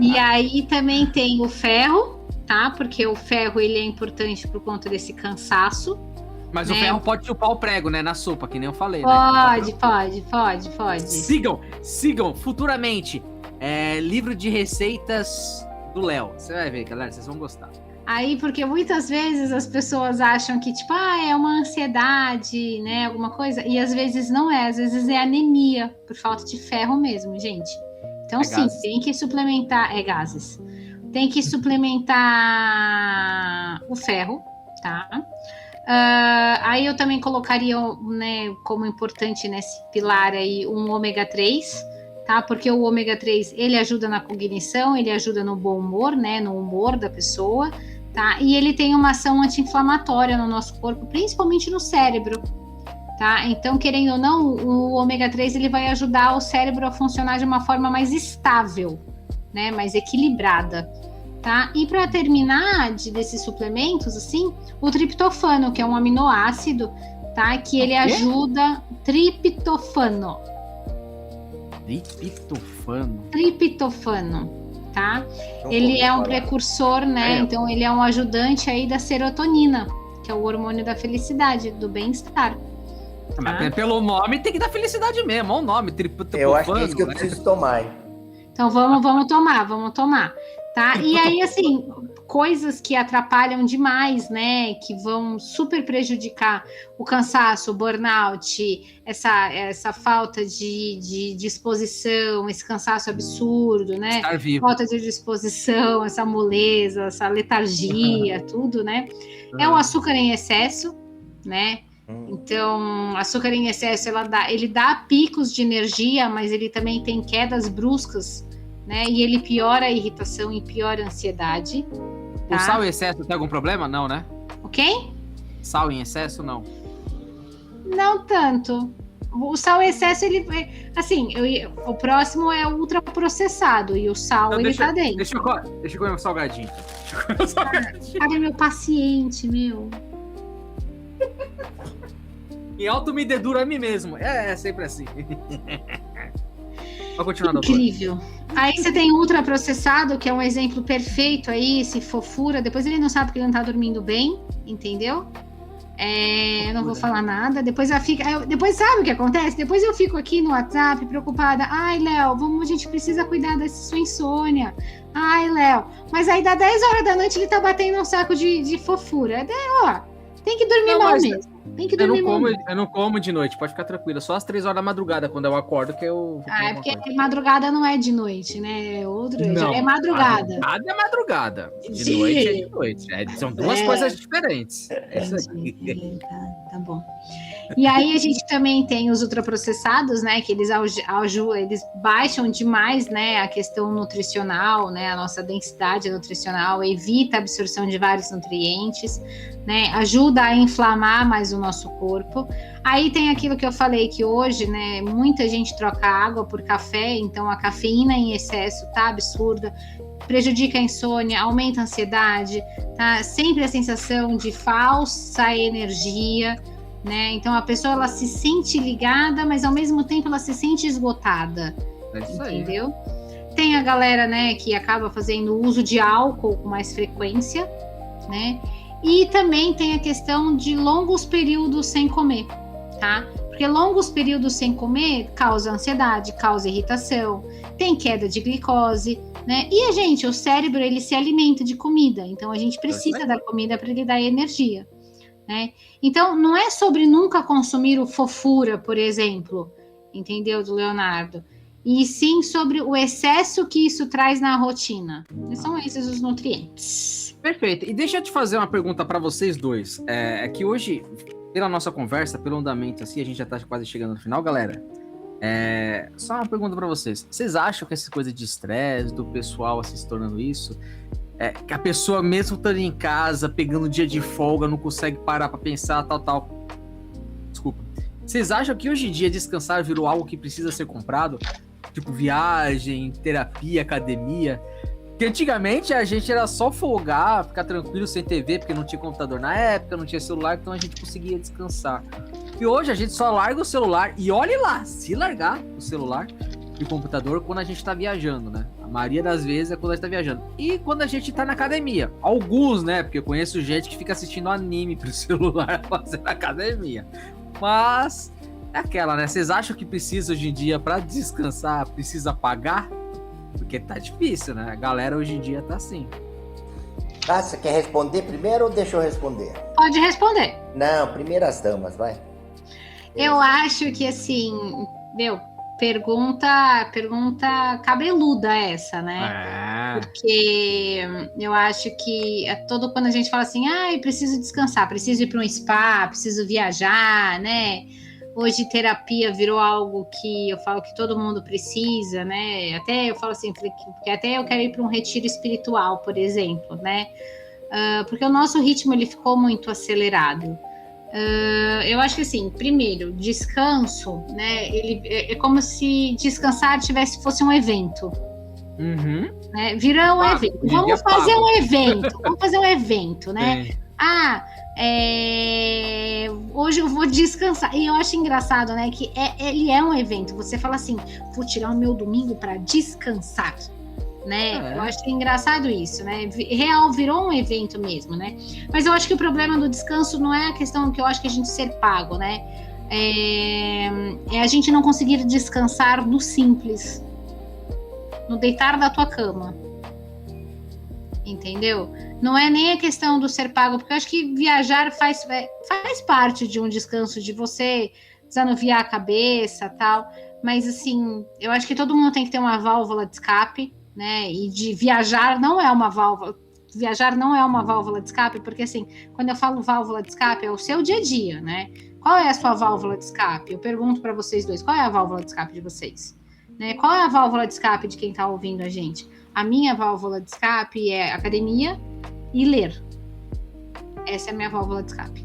E aí também tem o ferro, tá? Porque o ferro, ele é importante por conta desse cansaço. Mas o ferro pode chupar o prego, né? Na sopa, que nem eu falei, Pode. Sigam futuramente livro de receitas do Léo. Você vai ver, galera, vocês vão gostar. Aí, porque muitas vezes as pessoas acham que, tipo, é uma ansiedade, né? Alguma coisa. E às vezes não é. Às vezes é anemia, por falta de ferro mesmo, gente. Então, sim, gases. Tem que suplementar... gases. Tem que suplementar o ferro, tá? Aí eu também colocaria, né, como importante nesse pilar aí um ômega 3, tá? Porque o ômega 3 ele ajuda na cognição, ele ajuda no bom humor, né? No humor da pessoa, tá? E ele tem uma ação anti-inflamatória no nosso corpo, principalmente no cérebro, tá? Então, querendo ou não, o ômega 3 ele vai ajudar o cérebro a funcionar de uma forma mais estável, né? Mais equilibrada. Tá? E para terminar desses suplementos, assim, o triptofano, que é um aminoácido, tá? Que ele ajuda. Triptofano, tá? Ele é um precursor, né? Então ele é um ajudante aí da serotonina, que é o hormônio da felicidade, do bem-estar. Mas pelo nome tem que dar felicidade mesmo, olha o nome, triptofano. Eu acho que é isso que eu preciso tomar, hein? Então vamos tomar. Tá? E aí, assim, coisas que atrapalham demais, né? Que vão super prejudicar o cansaço, o burnout, essa falta de disposição, esse cansaço absurdo, né? Estar vivo. Falta de disposição, essa moleza, essa letargia, tudo, né? É o açúcar em excesso, né? Então, açúcar em excesso, ele dá picos de energia, mas ele também tem quedas bruscas, né? E ele piora a irritação e piora a ansiedade. Tá? O sal em excesso tem algum problema? Não, né? Ok? Sal em excesso, não. Não tanto. O sal em excesso, ele... Assim, o próximo é o ultraprocessado e o sal, então, ele tá dentro. Deixa eu comer um salgadinho. Cara, meu paciente, meu. E auto-me-deduro a mim mesmo. É sempre assim. Vou continuar, doutor. Incrível. Aí você tem ultraprocessado, que é um exemplo perfeito aí, esse fofura. Depois ele não sabe que ele não tá dormindo bem, entendeu? Eu não vou falar nada. Depois sabe o que acontece? Depois eu fico aqui no WhatsApp preocupada. Ai, Léo, a gente precisa cuidar dessa sua insônia. Ai, Léo. Mas aí dá 10 horas da noite ele tá batendo um saco de fofura. Tem que dormir mal mesmo. Tem que dormir mal. Eu não como de noite, pode ficar tranquila. Só às 3 horas da madrugada, quando eu acordo, que eu... é porque madrugada não é de noite, né? É madrugada. Madrugada é madrugada. De noite é de noite. São duas coisas diferentes. Tá bom. E aí a gente também tem os ultraprocessados, né? Que eles baixam demais, né? A questão nutricional, né? A nossa densidade nutricional, evita a absorção de vários nutrientes, né? Ajuda a inflamar mais o nosso corpo. Aí tem aquilo que eu falei que hoje, né? Muita gente troca água por café, então a cafeína em excesso tá absurda. Prejudica a insônia, aumenta a ansiedade, tá? Sempre a sensação de falsa energia, né? Então a pessoa ela se sente ligada, mas ao mesmo tempo ela se sente esgotada. É isso entendeu? Aí. Tem a galera, né, que acaba fazendo uso de álcool com mais frequência, né? E também tem a questão de longos períodos sem comer, tá? Porque longos períodos sem comer causa ansiedade, causa irritação, tem queda de glicose, né? E o cérebro ele se alimenta de comida, então a gente precisa da comida para ele dar energia. Né? Então, não é sobre nunca consumir o fofura, por exemplo, entendeu, do Leonardo? E sim sobre o excesso que isso traz na rotina. E são esses os nutrientes. Perfeito. E deixa eu te fazer uma pergunta para vocês dois. É que hoje, pela nossa conversa, pelo andamento assim, a gente já tá quase chegando no final, galera. Só uma pergunta para vocês. Vocês acham que essa coisa de estresse, do pessoal assim, se tornando isso... que a pessoa mesmo estando em casa, pegando dia de folga, não consegue parar pra pensar, tal. Desculpa. Vocês acham que hoje em dia descansar virou algo que precisa ser comprado? Tipo viagem, terapia, academia? Porque antigamente a gente era só folgar, ficar tranquilo sem TV, porque não tinha computador na época, não tinha celular, então a gente conseguia descansar. E hoje a gente só larga o celular, e olhe lá, se largar o celular e o computador quando a gente tá viajando, né? A maioria das vezes é quando a gente tá viajando. E quando a gente tá na academia. Alguns, né? Porque eu conheço gente que fica assistindo anime pro celular fazendo academia. Mas é aquela, né? Vocês acham que precisa hoje em dia, pra descansar, precisa pagar? Porque tá difícil, né? A galera hoje em dia tá assim. Você quer responder primeiro ou deixa eu responder? Pode responder. Não, primeiro as damas, vai. Eu acho que assim, pergunta cabeluda essa, né? É. Porque eu acho que todo quando a gente fala assim, preciso descansar, preciso ir para um spa, preciso viajar, né? Hoje terapia virou algo que eu falo que todo mundo precisa, né? Até eu falo assim, porque até eu quero ir para um retiro espiritual, por exemplo, né? Porque o nosso ritmo ele ficou muito acelerado. Eu acho que assim, primeiro, descanso, né? Ele é como se descansar fosse um evento. Uhum. Né? Vira um evento. Vamos fazer um evento, né? Sim. Hoje eu vou descansar. E eu acho engraçado, né? Que ele é um evento. Você fala assim, vou tirar o meu domingo para descansar. Né? Eu acho engraçado isso, né? Real virou um evento mesmo, né? Mas eu acho que o problema do descanso não é a questão que eu acho que a gente ser pago, né? É a gente não conseguir descansar no simples, no deitar da tua cama, entendeu? Não é nem a questão do ser pago, porque eu acho que viajar faz parte de um descanso, de você desanuviar a cabeça, tal. Mas assim, eu acho que todo mundo tem que ter uma válvula de escape, né? E de viajar não é uma válvula de escape, porque assim, quando eu falo válvula de escape, é o seu dia a dia, né? Qual é a sua válvula de escape? Eu pergunto para vocês dois, qual é a válvula de escape de vocês? Né? Qual é a válvula de escape de quem tá ouvindo a gente? A minha válvula de escape é academia e ler. Essa é a minha válvula de escape,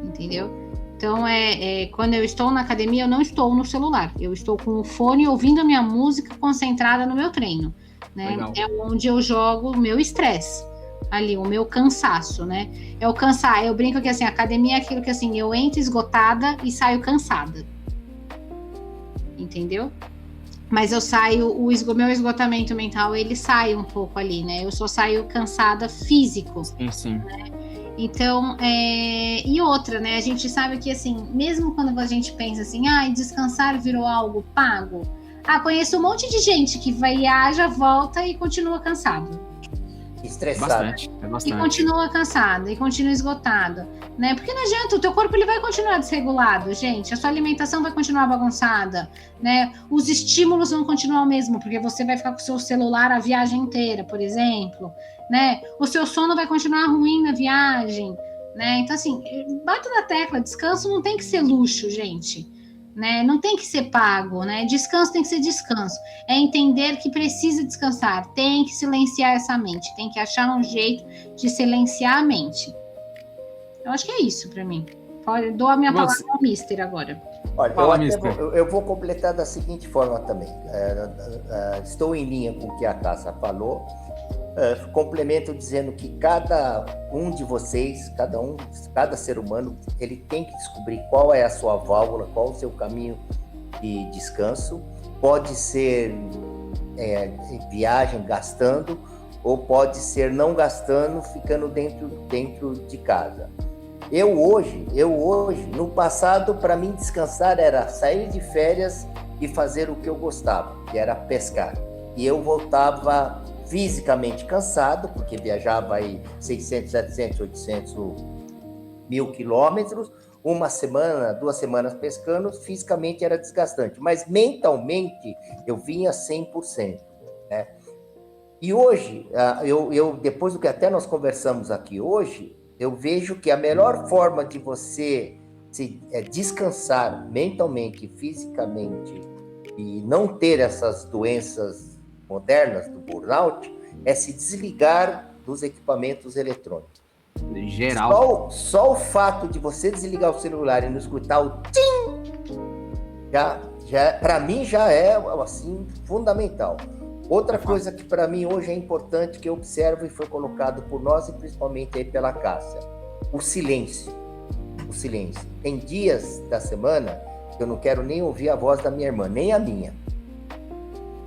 entendeu? Então, quando eu estou na academia, eu não estou no celular. Eu estou com o fone ouvindo a minha música concentrada no meu treino. Né? Legal. É onde eu jogo o meu estresse. Ali, o meu cansaço, né? Eu brinco que assim, a academia é aquilo que assim, eu entro esgotada e saio cansada. Entendeu? Mas eu saio, o meu esgotamento mental, ele sai um pouco ali, né? Eu só saio cansada físico. Sim. Né? Então, e outra, né? A gente sabe que, assim, mesmo quando a gente pensa assim, descansar virou algo pago. Conheço um monte de gente que viaja, volta e continua cansado. Estressado. Bastante. E continua cansado, e continua esgotado, né? Porque não adianta, o teu corpo ele vai continuar desregulado, gente. A sua alimentação vai continuar bagunçada, né? Os estímulos vão continuar o mesmo, porque você vai ficar com o seu celular a viagem inteira, por exemplo, né? O seu sono vai continuar ruim na viagem, né? Então, assim, bato na tecla, descanso não tem que ser luxo, gente. Né? Não tem que ser pago, né? Descanso tem que ser descanso. É entender que precisa descansar, tem que silenciar essa mente, tem que achar um jeito de silenciar a mente. Eu acho que é isso para mim. Dou a minha palavra ao Mister agora. Olha, eu vou completar da seguinte forma também. Estou em linha com o que a Cássia falou. Complemento dizendo que cada um de vocês, cada ser humano, ele tem que descobrir qual é a sua válvula, qual o seu caminho de descanso. Pode ser viagem, gastando, ou pode ser não gastando, ficando dentro de casa. Eu hoje, no passado, para mim descansar era sair de férias e fazer o que eu gostava, que era pescar. E eu voltava fisicamente cansado, porque viajava aí 600, 700, 800, 1.000 quilômetros, uma semana, 2 semanas pescando, fisicamente era desgastante, mas mentalmente eu vinha 100%, né? E hoje, eu depois do que até nós conversamos aqui hoje, eu vejo que a melhor forma de você descansar mentalmente, fisicamente, e não ter essas doenças modernas do burnout, é se desligar dos equipamentos eletrônicos. Geral. Só o fato de você desligar o celular e não escutar o tim, para mim já é assim fundamental. Outra coisa que para mim hoje é importante, que eu observo e foi colocado por nós e principalmente aí pela Cássia, o silêncio. Tem dias da semana que eu não quero nem ouvir a voz da minha irmã, nem a minha.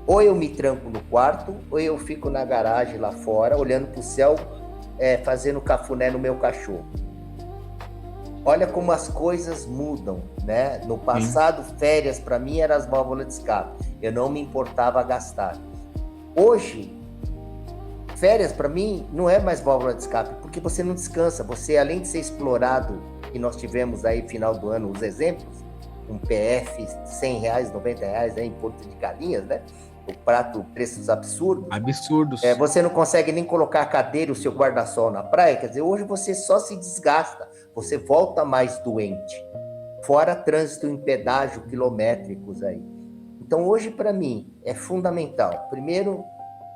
Ou eu me tranco no quarto, ou eu fico na garagem lá fora, olhando para o céu, fazendo cafuné no meu cachorro. Olha como as coisas mudam, né? No passado, férias para mim eram as válvulas de escape. Eu não me importava gastar. Hoje, férias para mim não é mais válvula de escape, porque você não descansa. Você, além de ser explorado, e nós tivemos aí final do ano os exemplos, um PF R$100, R$90 em Porto de Galinhas, né? O prato, preços absurdos. Absurdos. Você não consegue nem colocar a cadeira, o seu guarda-sol na praia. Quer dizer, hoje você só se desgasta, você volta mais doente. Fora trânsito em pedágio quilométricos aí. Então, hoje, para mim, é fundamental. Primeiro,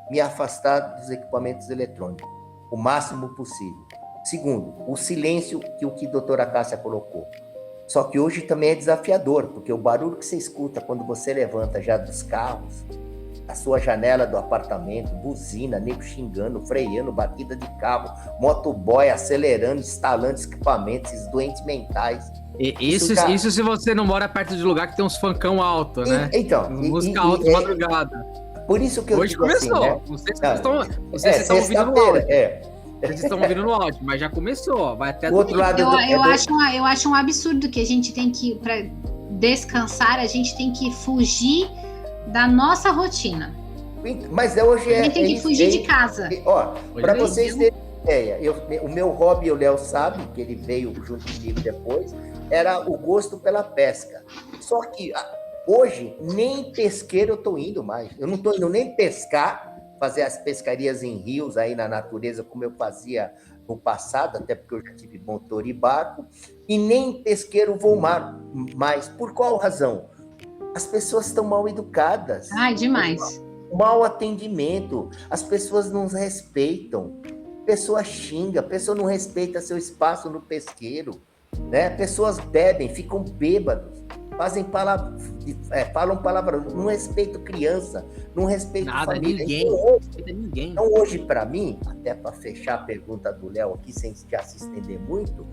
me afastar dos equipamentos eletrônicos, o máximo possível. Segundo, o silêncio que a doutora Cássia colocou. Só que hoje também é desafiador, porque o barulho que você escuta quando você levanta já dos carros, a sua janela do apartamento, buzina, nego xingando, freando, batida de carro, motoboy acelerando, instalando equipamentos, esses doentes mentais. Isso se você não mora perto de lugar que tem uns funkão alto, né? Então, música alta de madrugada. Por isso que eu hoje digo começou. Assim, né? Não sei se vocês estão ouvindo no áudio. Vocês estão ouvindo no áudio, mas já começou. Vai até o outro lado. Eu acho um absurdo que a gente tem que, para descansar, a gente tem que fugir da nossa rotina. Mas hoje a gente tem que fugir de casa. Ó, para vocês terem ideia, o meu hobby, o Léo sabe, que ele veio junto comigo depois, era o gosto pela pesca. Só que hoje, nem pesqueiro eu tô indo mais. Eu não tô indo nem pescar, fazer as pescarias em rios aí na natureza, como eu fazia no passado, até porque eu já tive motor e barco, e nem pesqueiro vou mais. Por qual razão? As pessoas estão mal educadas. Ai, demais. Mau atendimento, as pessoas não respeitam, a pessoa xinga, a pessoa não respeita seu espaço no pesqueiro, né? Pessoas bebem, ficam bêbados, falam palavrão, não respeitam criança, não respeitam família. Ninguém. Então hoje, para mim, até para fechar a pergunta do Léo aqui, sem já se estender muito,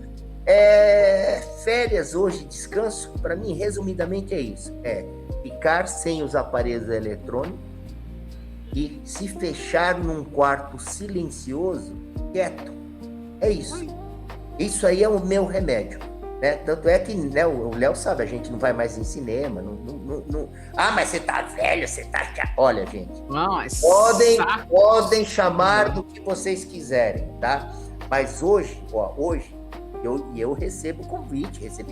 férias hoje, descanso, para mim, resumidamente é isso, ficar sem os aparelhos eletrônicos e se fechar num quarto silencioso, quieto. É isso. Isso aí é o meu remédio, né? Tanto é que, né, o Léo sabe, a gente não vai mais em cinema. Não. Ah, mas você tá velho, você tá... Olha, gente, podem chamar do que vocês quiserem, tá? Mas hoje, eu recebi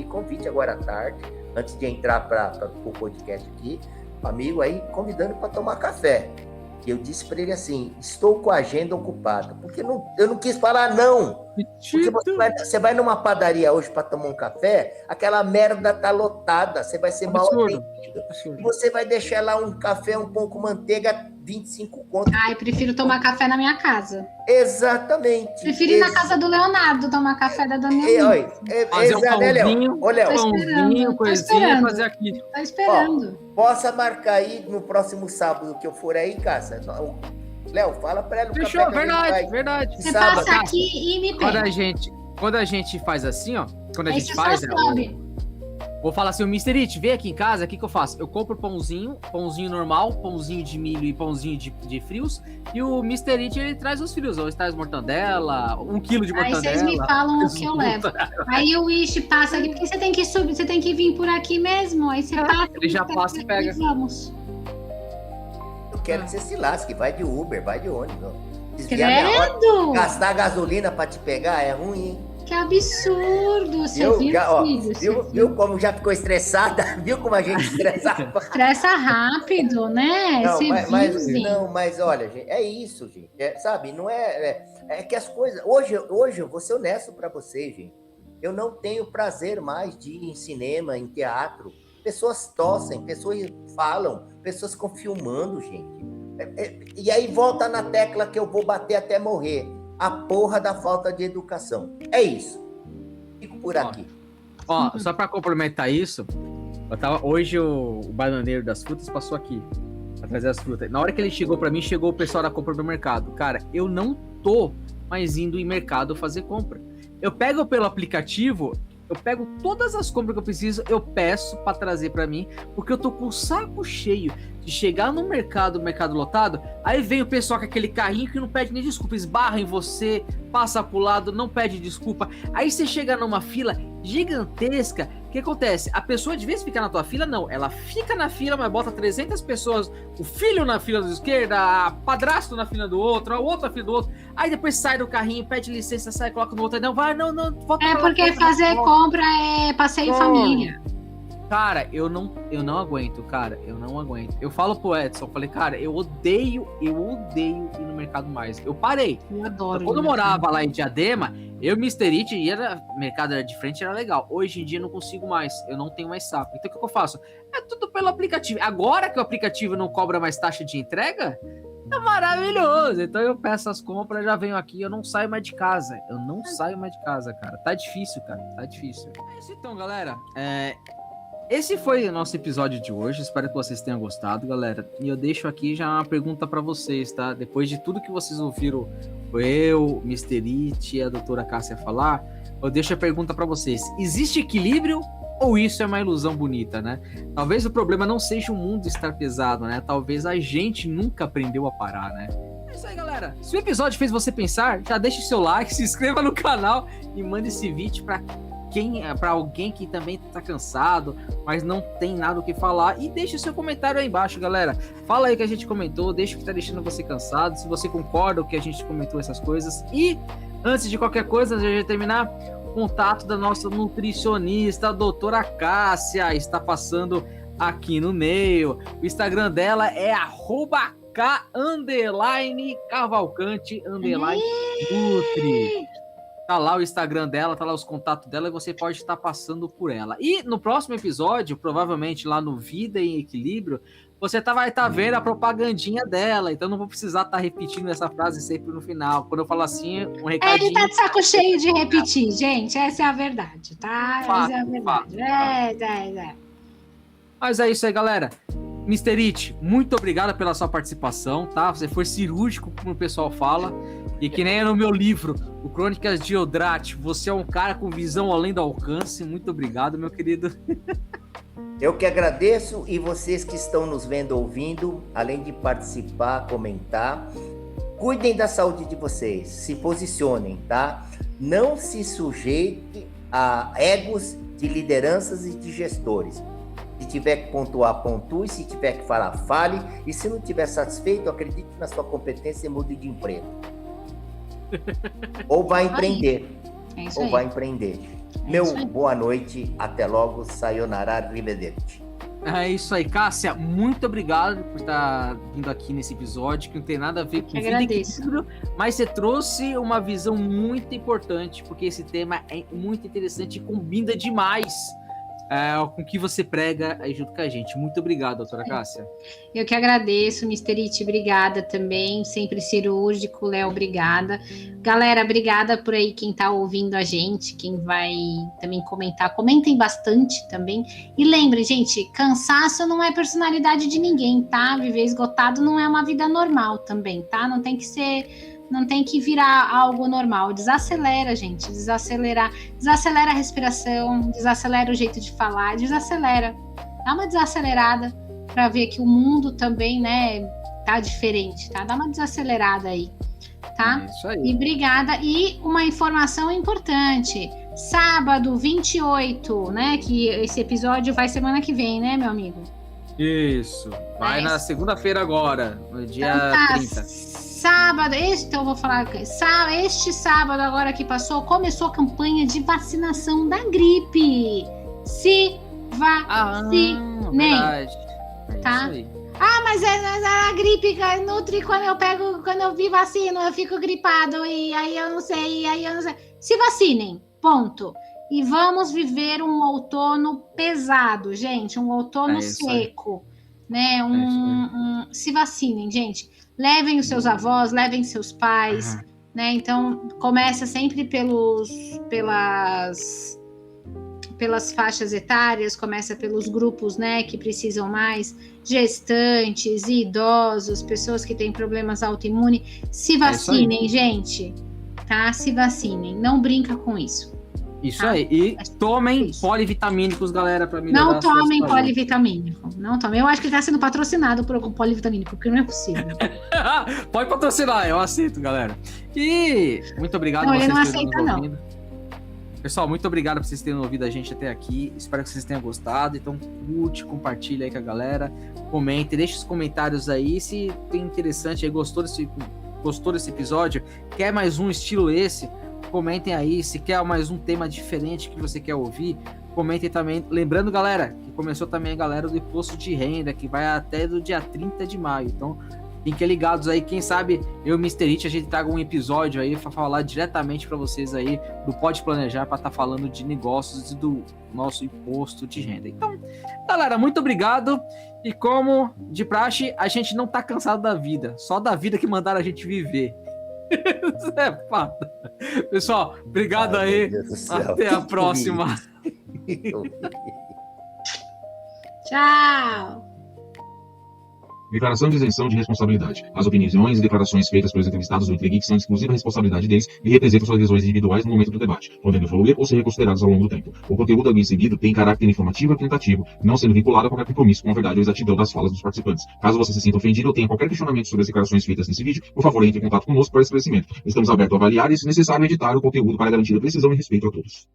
convite agora à tarde, antes de entrar para o podcast aqui, um amigo aí convidando para tomar café. E eu disse para ele assim, estou com a agenda ocupada, porque eu não quis falar não. Porque você vai numa padaria hoje para tomar um café, aquela merda tá lotada, você vai ser mal atendido. E você vai deixar lá um café, um pão com manteiga, 25 conto. Ai, prefiro tomar café na minha casa. Exatamente. Prefiro ir na casa do Leonardo tomar café da dona Eunice. Fazer um pãozinho, pãozinho, coisinha, fazer aqui. Tô esperando. Possa marcar aí no próximo sábado que eu for aí, Cássia. Léo, fala pra ela o fechou, café. Verdade. Você passa aqui e me pega. Quando a gente faz assim, ó. Quando a aí gente faz. Vou falar assim, o Mr. It, vem aqui em casa, o que eu faço? Eu compro pãozinho normal, pãozinho de milho e pãozinho de frios, e o Mr. It, ele traz os frios, ou traz mortandela, 1 quilo de mortandela. Aí vocês me falam o que eu levo. Aí o Ishi passa aqui, porque você tem que subir, você tem que vir por aqui mesmo, aí você passa. Ele já passa e pega. Vamos. Eu quero que você se lasque, vai de Uber, vai de ônibus. Credo! Gastar gasolina pra te pegar é ruim, hein? Que absurdo! Você viu como já ficou estressada? Viu como a gente estressava? Estressa rápido, né? Mas olha, gente, é isso, gente. Sabe, não é que as coisas... Hoje eu vou ser honesto pra vocês, gente. Eu não tenho prazer mais de ir em cinema, em teatro. Pessoas tossem, pessoas falam, pessoas ficam filmando, gente. E aí volta na tecla que eu vou bater até morrer. A porra da falta de educação. É isso. Fico por aqui. Só pra complementar isso, hoje o bananeiro das frutas passou aqui pra trazer as frutas. Na hora que ele chegou pra mim, chegou o pessoal da compra do mercado. Cara, eu não tô mais indo em mercado fazer compra. Eu pego pelo aplicativo, eu pego todas as compras que eu preciso, eu peço pra trazer pra mim, porque eu tô com o saco cheio de chegar no mercado lotado, aí vem o pessoal com aquele carrinho que não pede nem desculpa, esbarra em você, passa pro lado, não pede desculpa, aí você chega numa fila gigantesca, o que acontece? A pessoa de vez ficar na tua fila, não, ela fica na fila, mas bota 300 pessoas, o filho na fila da esquerda, a padrasto na fila do outro, a outra na fila do outro, aí depois sai do carrinho, pede licença, sai, coloca no outro, não, vai, não, volta. Porque fazer compra é passeio família. Cara, eu não aguento, cara. Eu não aguento. Eu falo pro Edson, falei, cara, eu odeio ir no Mercado Mais. Eu parei. Eu adoro. Quando eu morava lá em Diadema, eu, Mr. It, ia no mercado era de frente, era legal. Hoje em dia eu não consigo mais, eu não tenho mais saco. Então o que eu faço? É tudo pelo aplicativo. Agora que o aplicativo não cobra mais taxa de entrega, é maravilhoso. Então eu peço as compras, já venho aqui, eu não saio mais de casa. Eu não saio mais de casa, cara. Tá difícil, cara. Tá difícil. É isso então, galera. Esse foi o nosso episódio de hoje. Espero que vocês tenham gostado, galera. E eu deixo aqui já uma pergunta pra vocês, tá? Depois de tudo que vocês ouviram eu, Mr. It e a doutora Cássia falar, eu deixo a pergunta pra vocês. Existe equilíbrio ou isso é uma ilusão bonita, né? Talvez o problema não seja o mundo estar pesado, né? Talvez a gente nunca aprendeu a parar, né? É isso aí, galera. Se o episódio fez você pensar, já deixe seu like, se inscreva no canal e mande esse vídeo para alguém que também tá cansado, mas não tem nada o que falar, e deixe o seu comentário aí embaixo, galera. Fala aí o que a gente comentou, deixa o que tá deixando você cansado, se você concorda com o que a gente comentou essas coisas. E antes de qualquer coisa, já terminar, contato da nossa nutricionista, a doutora Cássia, está passando aqui no meio. O Instagram dela é @K_Cavalcante_Nutri. Tá lá o Instagram dela, tá lá os contatos dela e você pode estar passando por ela. E no próximo episódio, provavelmente lá no Vida em Equilíbrio, você vai estar vendo a propagandinha dela. Então não vou precisar estar repetindo essa frase sempre no final. Quando eu falo assim, um recadinho... Ele tá de saco cheio de repetir, gente. Essa é a verdade, tá? Fato, Essa é a verdade. fato. Mas é isso aí, galera. Mr. It, muito obrigado pela sua participação, tá? Você foi cirúrgico, como o pessoal fala. E que nem é no meu livro, o Crônicas de Eldrate, você é um cara com visão além do alcance. Muito obrigado, meu querido. Eu que agradeço, e vocês que estão nos vendo, ouvindo, além de participar, comentar, cuidem da saúde de vocês, se posicionem, tá? Não se sujeite a egos de lideranças e de gestores. Se tiver que pontuar, pontue. Se tiver que falar, fale. E se não estiver satisfeito, acredite na sua competência e mude de emprego. Ou vai empreender. Ou vai empreender. Meu boa noite, até logo, sayonara, arrivederci. É isso aí, Cássia, muito obrigado por estar vindo aqui nesse episódio, que não tem nada a ver com vida e equilíbrio, mas você trouxe uma visão muito importante, porque esse tema é muito interessante e combina demais com o que você prega aí junto com a gente. Muito obrigado, doutora Cássia. Eu que agradeço, Mr. It, obrigada também, sempre cirúrgico, Léo, obrigada. Galera, obrigada por aí quem tá ouvindo a gente, quem vai também comentar, comentem bastante também. E lembre, gente, cansaço não é personalidade de ninguém, tá? Viver esgotado não é uma vida normal também, tá? Não tem que virar algo normal. Desacelera, gente. Desacelera a respiração, desacelera o jeito de falar, desacelera. Dá uma desacelerada para ver que o mundo também, né, tá diferente, tá? Dá uma desacelerada aí, tá? É isso aí. E obrigada. E uma informação importante. Sábado, 28, né, que esse episódio vai semana que vem, né, meu amigo? Isso. Vai na segunda-feira agora, no dia então tá, 30. Sábado, então eu vou falar, este sábado agora que passou, começou a campanha de vacinação da gripe. Se vacinem, tá? Mas a gripe nutri, quando eu vi vacina, eu fico gripado e aí eu não sei. Se vacinem, ponto. E vamos viver um outono pesado, gente, um outono seco, né? Se vacinem, gente. Levem os seus avós, levem seus pais, né? Então, começa sempre pelas faixas etárias, começa pelos grupos, né, que precisam mais, gestantes, idosos, pessoas que têm problemas autoimunes. Se vacinem, gente, tá? Se vacinem, não brinca com isso. Isso aí. E tomem polivitamínicos, galera, para melhorar. Não tomem polivitamínico. Não tomem. Eu acho que está sendo patrocinado por algum polivitamínico, porque não é possível. Pode patrocinar, eu aceito, galera. E muito obrigado por vocês terem nos ouvido. Pessoal, muito obrigado por vocês terem ouvido a gente até aqui. Espero que vocês tenham gostado. Então, curte, compartilha aí com a galera. Comente, deixe os comentários aí. Se tem interessante aí, gostou desse episódio, quer mais um estilo esse, comentem aí. Se quer mais um tema diferente que você quer ouvir, comentem também. Lembrando, galera, que começou também a galera do imposto de renda, que vai até do dia 30 de maio. Então, fiquem ligados aí. Quem sabe eu e o Mr. It, a gente traga um episódio aí para falar diretamente para vocês aí do Pode Planejar, para estar falando de negócios e do nosso imposto de renda. Então, galera, muito obrigado. E como de praxe, a gente não tá cansado da vida. Só da vida que mandaram a gente viver. Isso é fato. Pessoal, obrigado aí. Até a próxima. Tchau! Declaração de isenção de responsabilidade. As opiniões e declarações feitas pelos entrevistados do IntriGeek são de exclusiva responsabilidade deles e representam suas visões individuais no momento do debate, podendo evoluir ou ser reconsiderados ao longo do tempo. O conteúdo aqui seguido tem caráter informativo e apresentativo, não sendo vinculado a qualquer compromisso com a verdade ou exatidão das falas dos participantes. Caso você se sinta ofendido ou tenha qualquer questionamento sobre as declarações feitas nesse vídeo, por favor, entre em contato conosco para esclarecimento. Estamos abertos a avaliar e, se necessário, editar o conteúdo para garantir a precisão e respeito a todos.